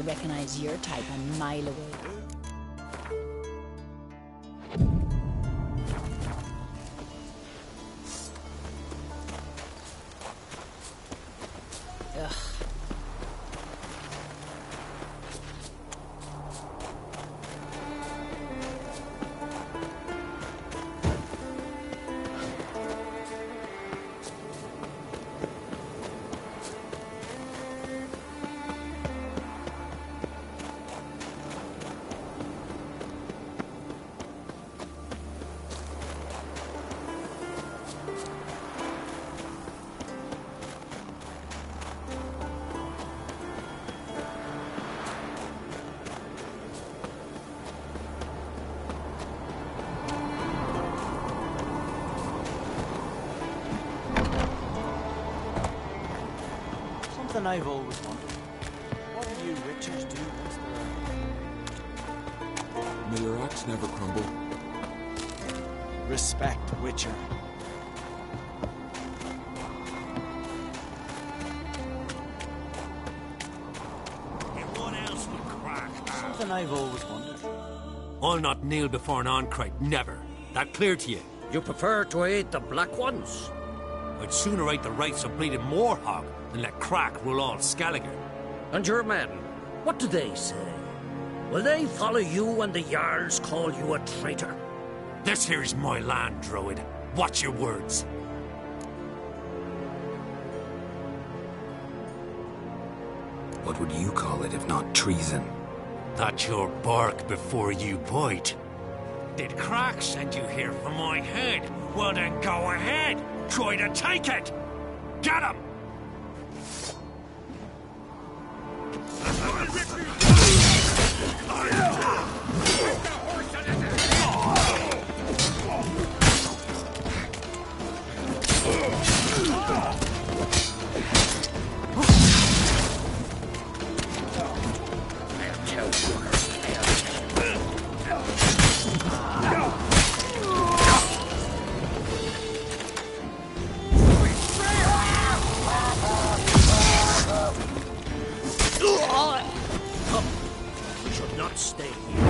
Speaker 7: recognize your type a mile away. Ugh.
Speaker 8: Something I've always wondered. What do you witchers do once
Speaker 17: May your axe never crumble.
Speaker 8: Respect, Witcher.
Speaker 5: And what else would crack?
Speaker 8: Something I've always wondered.
Speaker 5: I'll not kneel before an Oncrite, never. That clear to you?
Speaker 3: You prefer to aid the Black Ones?
Speaker 5: I'd sooner aid the rights of bleeding Moorhog than let Crack rule all Skelliger.
Speaker 3: And your men, what do they say? Will they follow you when the Jarls call you a traitor?
Speaker 5: This here's my land, Druid. Watch your words.
Speaker 4: What would you call it if not treason?
Speaker 5: That's your bark before you bite. Did Crack send you here for my head? Well then go ahead. Try to take it. Get him!
Speaker 3: We should not stay here.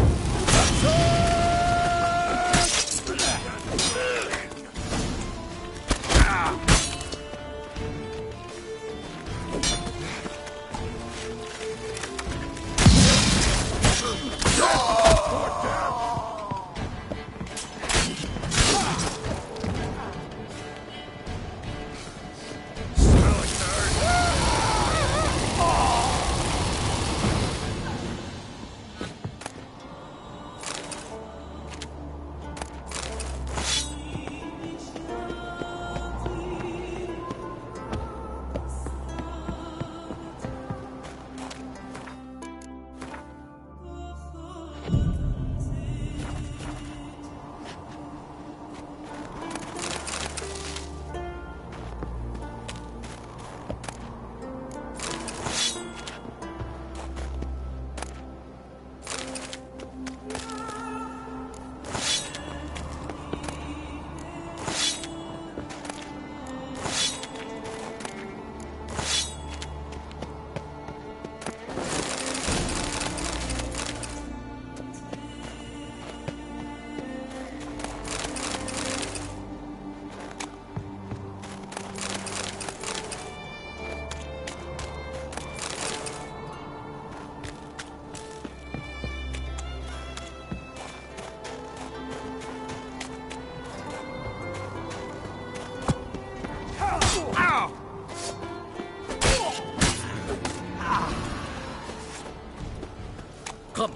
Speaker 3: Come.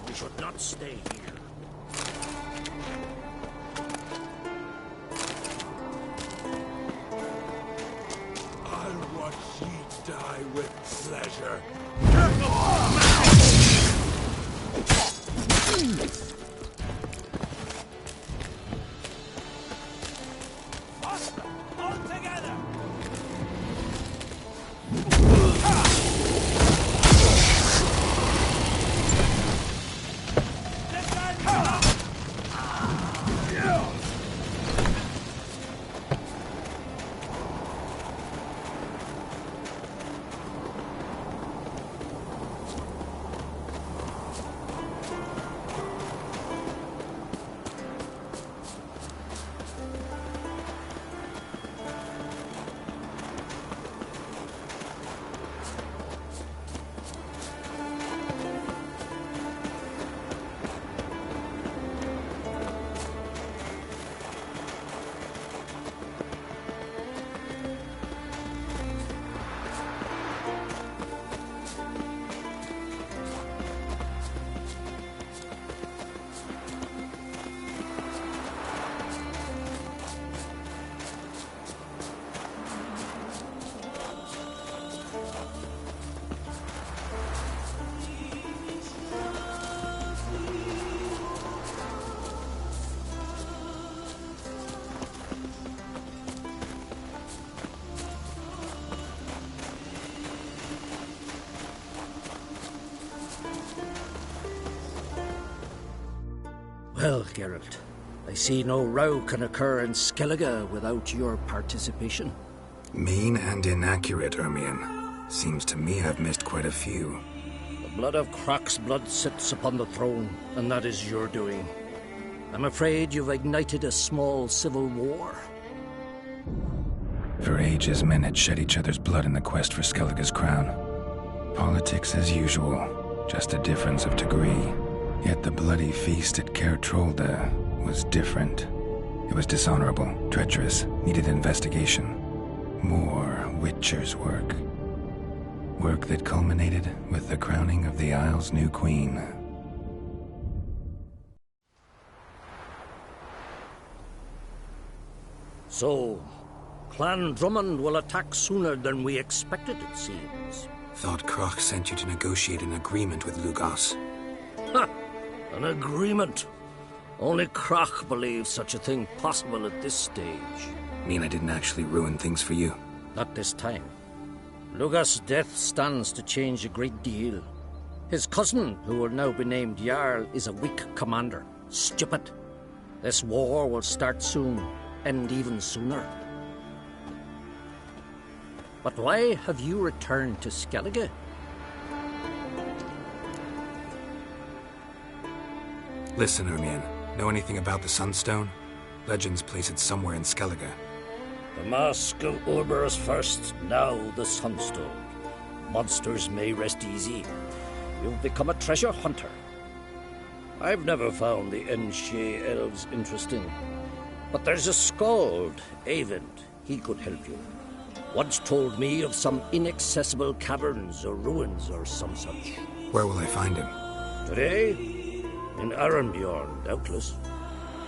Speaker 3: We should not stay here.
Speaker 12: I'll watch ye die with pleasure.
Speaker 5: All together!
Speaker 3: Well, Geralt, I see no row can occur in Skellige without your participation.
Speaker 4: Mean and inaccurate, Ermion. Seems to me I've missed quite a few.
Speaker 3: The blood of Croc's blood sits upon the throne, and that is your doing. I'm afraid you've ignited a small civil war.
Speaker 4: For ages, men had shed each other's blood in the quest for Skellige's crown. Politics as usual, just a difference of degree. Yet the bloody feast at Caer Trolda was different. It was dishonorable, treacherous, needed investigation. More Witcher's work. Work that culminated with the crowning of the Isle's new queen.
Speaker 3: So, Clan Drummond will attack sooner than we expected, it seems.
Speaker 4: Thought Croc sent you to negotiate an agreement with Lugos.
Speaker 3: Ha! An agreement? Only Croc believes such a thing possible at this stage.
Speaker 4: Mean I didn't actually ruin things for you?
Speaker 3: Not this time. Lugos' death stands to change a great deal. His cousin, who will now be named Jarl, is a weak commander. Stupid. This war will start soon, end even sooner. But why have you returned to Skellige?
Speaker 4: Listen, Ermion. Know anything about the Sunstone? Legends place it somewhere in Skellige.
Speaker 3: The Mask of Urberus first, now the Sunstone. Monsters may rest easy. You've become a treasure hunter. I've never found the Enshe elves interesting. But there's a skald, Eyvind. He could help you. Once told me of some inaccessible caverns or ruins or some such.
Speaker 4: Where will I find him?
Speaker 3: Today? In Arenbjorn, doubtless.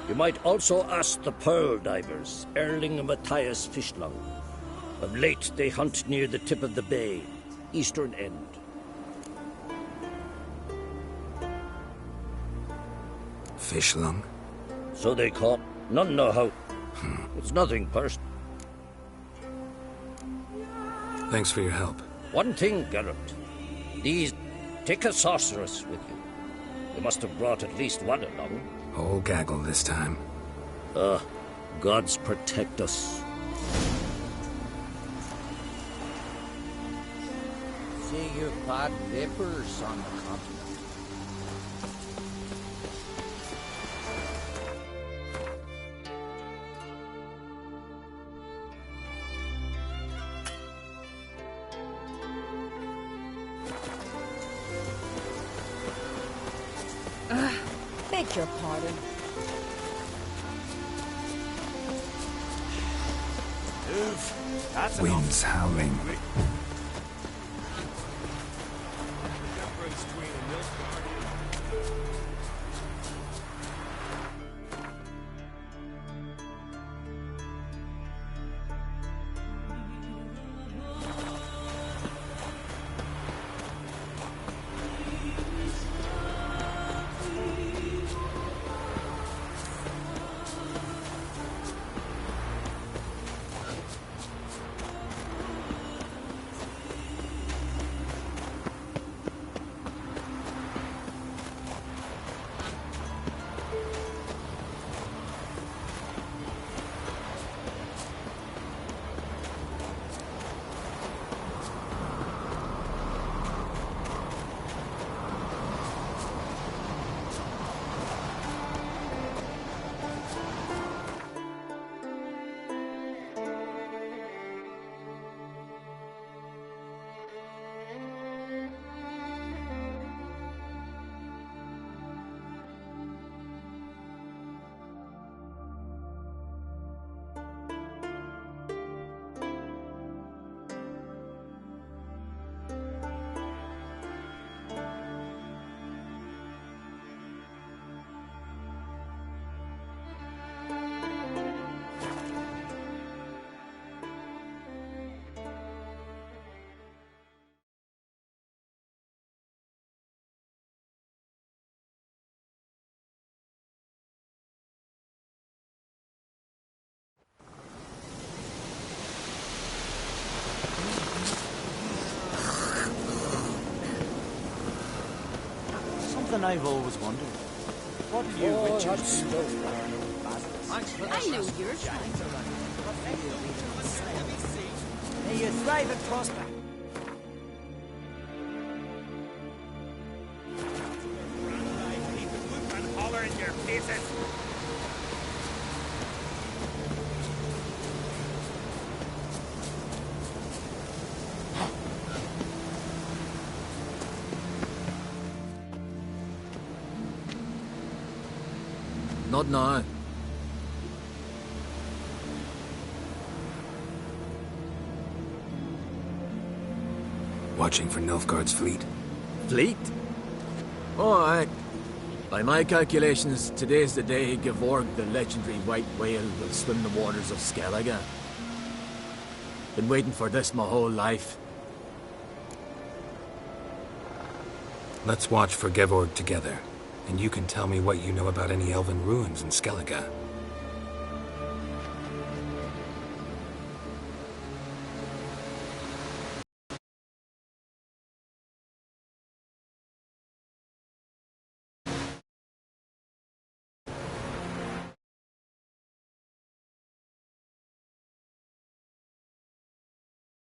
Speaker 3: You might also ask the Pearl Divers, Erling and Matthias Fishlung. Of late, they hunt near the tip of the bay, eastern end.
Speaker 4: Fishlung?
Speaker 3: So they call. None know how. It's nothing personal.
Speaker 4: Thanks for your help.
Speaker 3: One thing, Geralt. Take a sorceress with you. You must have brought at least one along.
Speaker 4: Whole gaggle this time.
Speaker 3: Gods protect us.
Speaker 9: See your bad lepers on the continent.
Speaker 7: Beg your pardon.
Speaker 8: That's
Speaker 4: Winds howling.
Speaker 8: Something I've always wondered. What do you witches do?
Speaker 14: I know you're trying to run.
Speaker 8: May you thrive and prosper.
Speaker 23: And holler in your faces.
Speaker 13: Not now.
Speaker 4: Watching for Nilfgaard's fleet.
Speaker 13: Fleet? Alright. By my calculations, today's the day Gevorg, the legendary white whale, will swim the waters of Skellige. Been waiting for this my whole life.
Speaker 4: Let's watch for Gevorg together, and you can tell me what you know about any elven ruins in Skellige.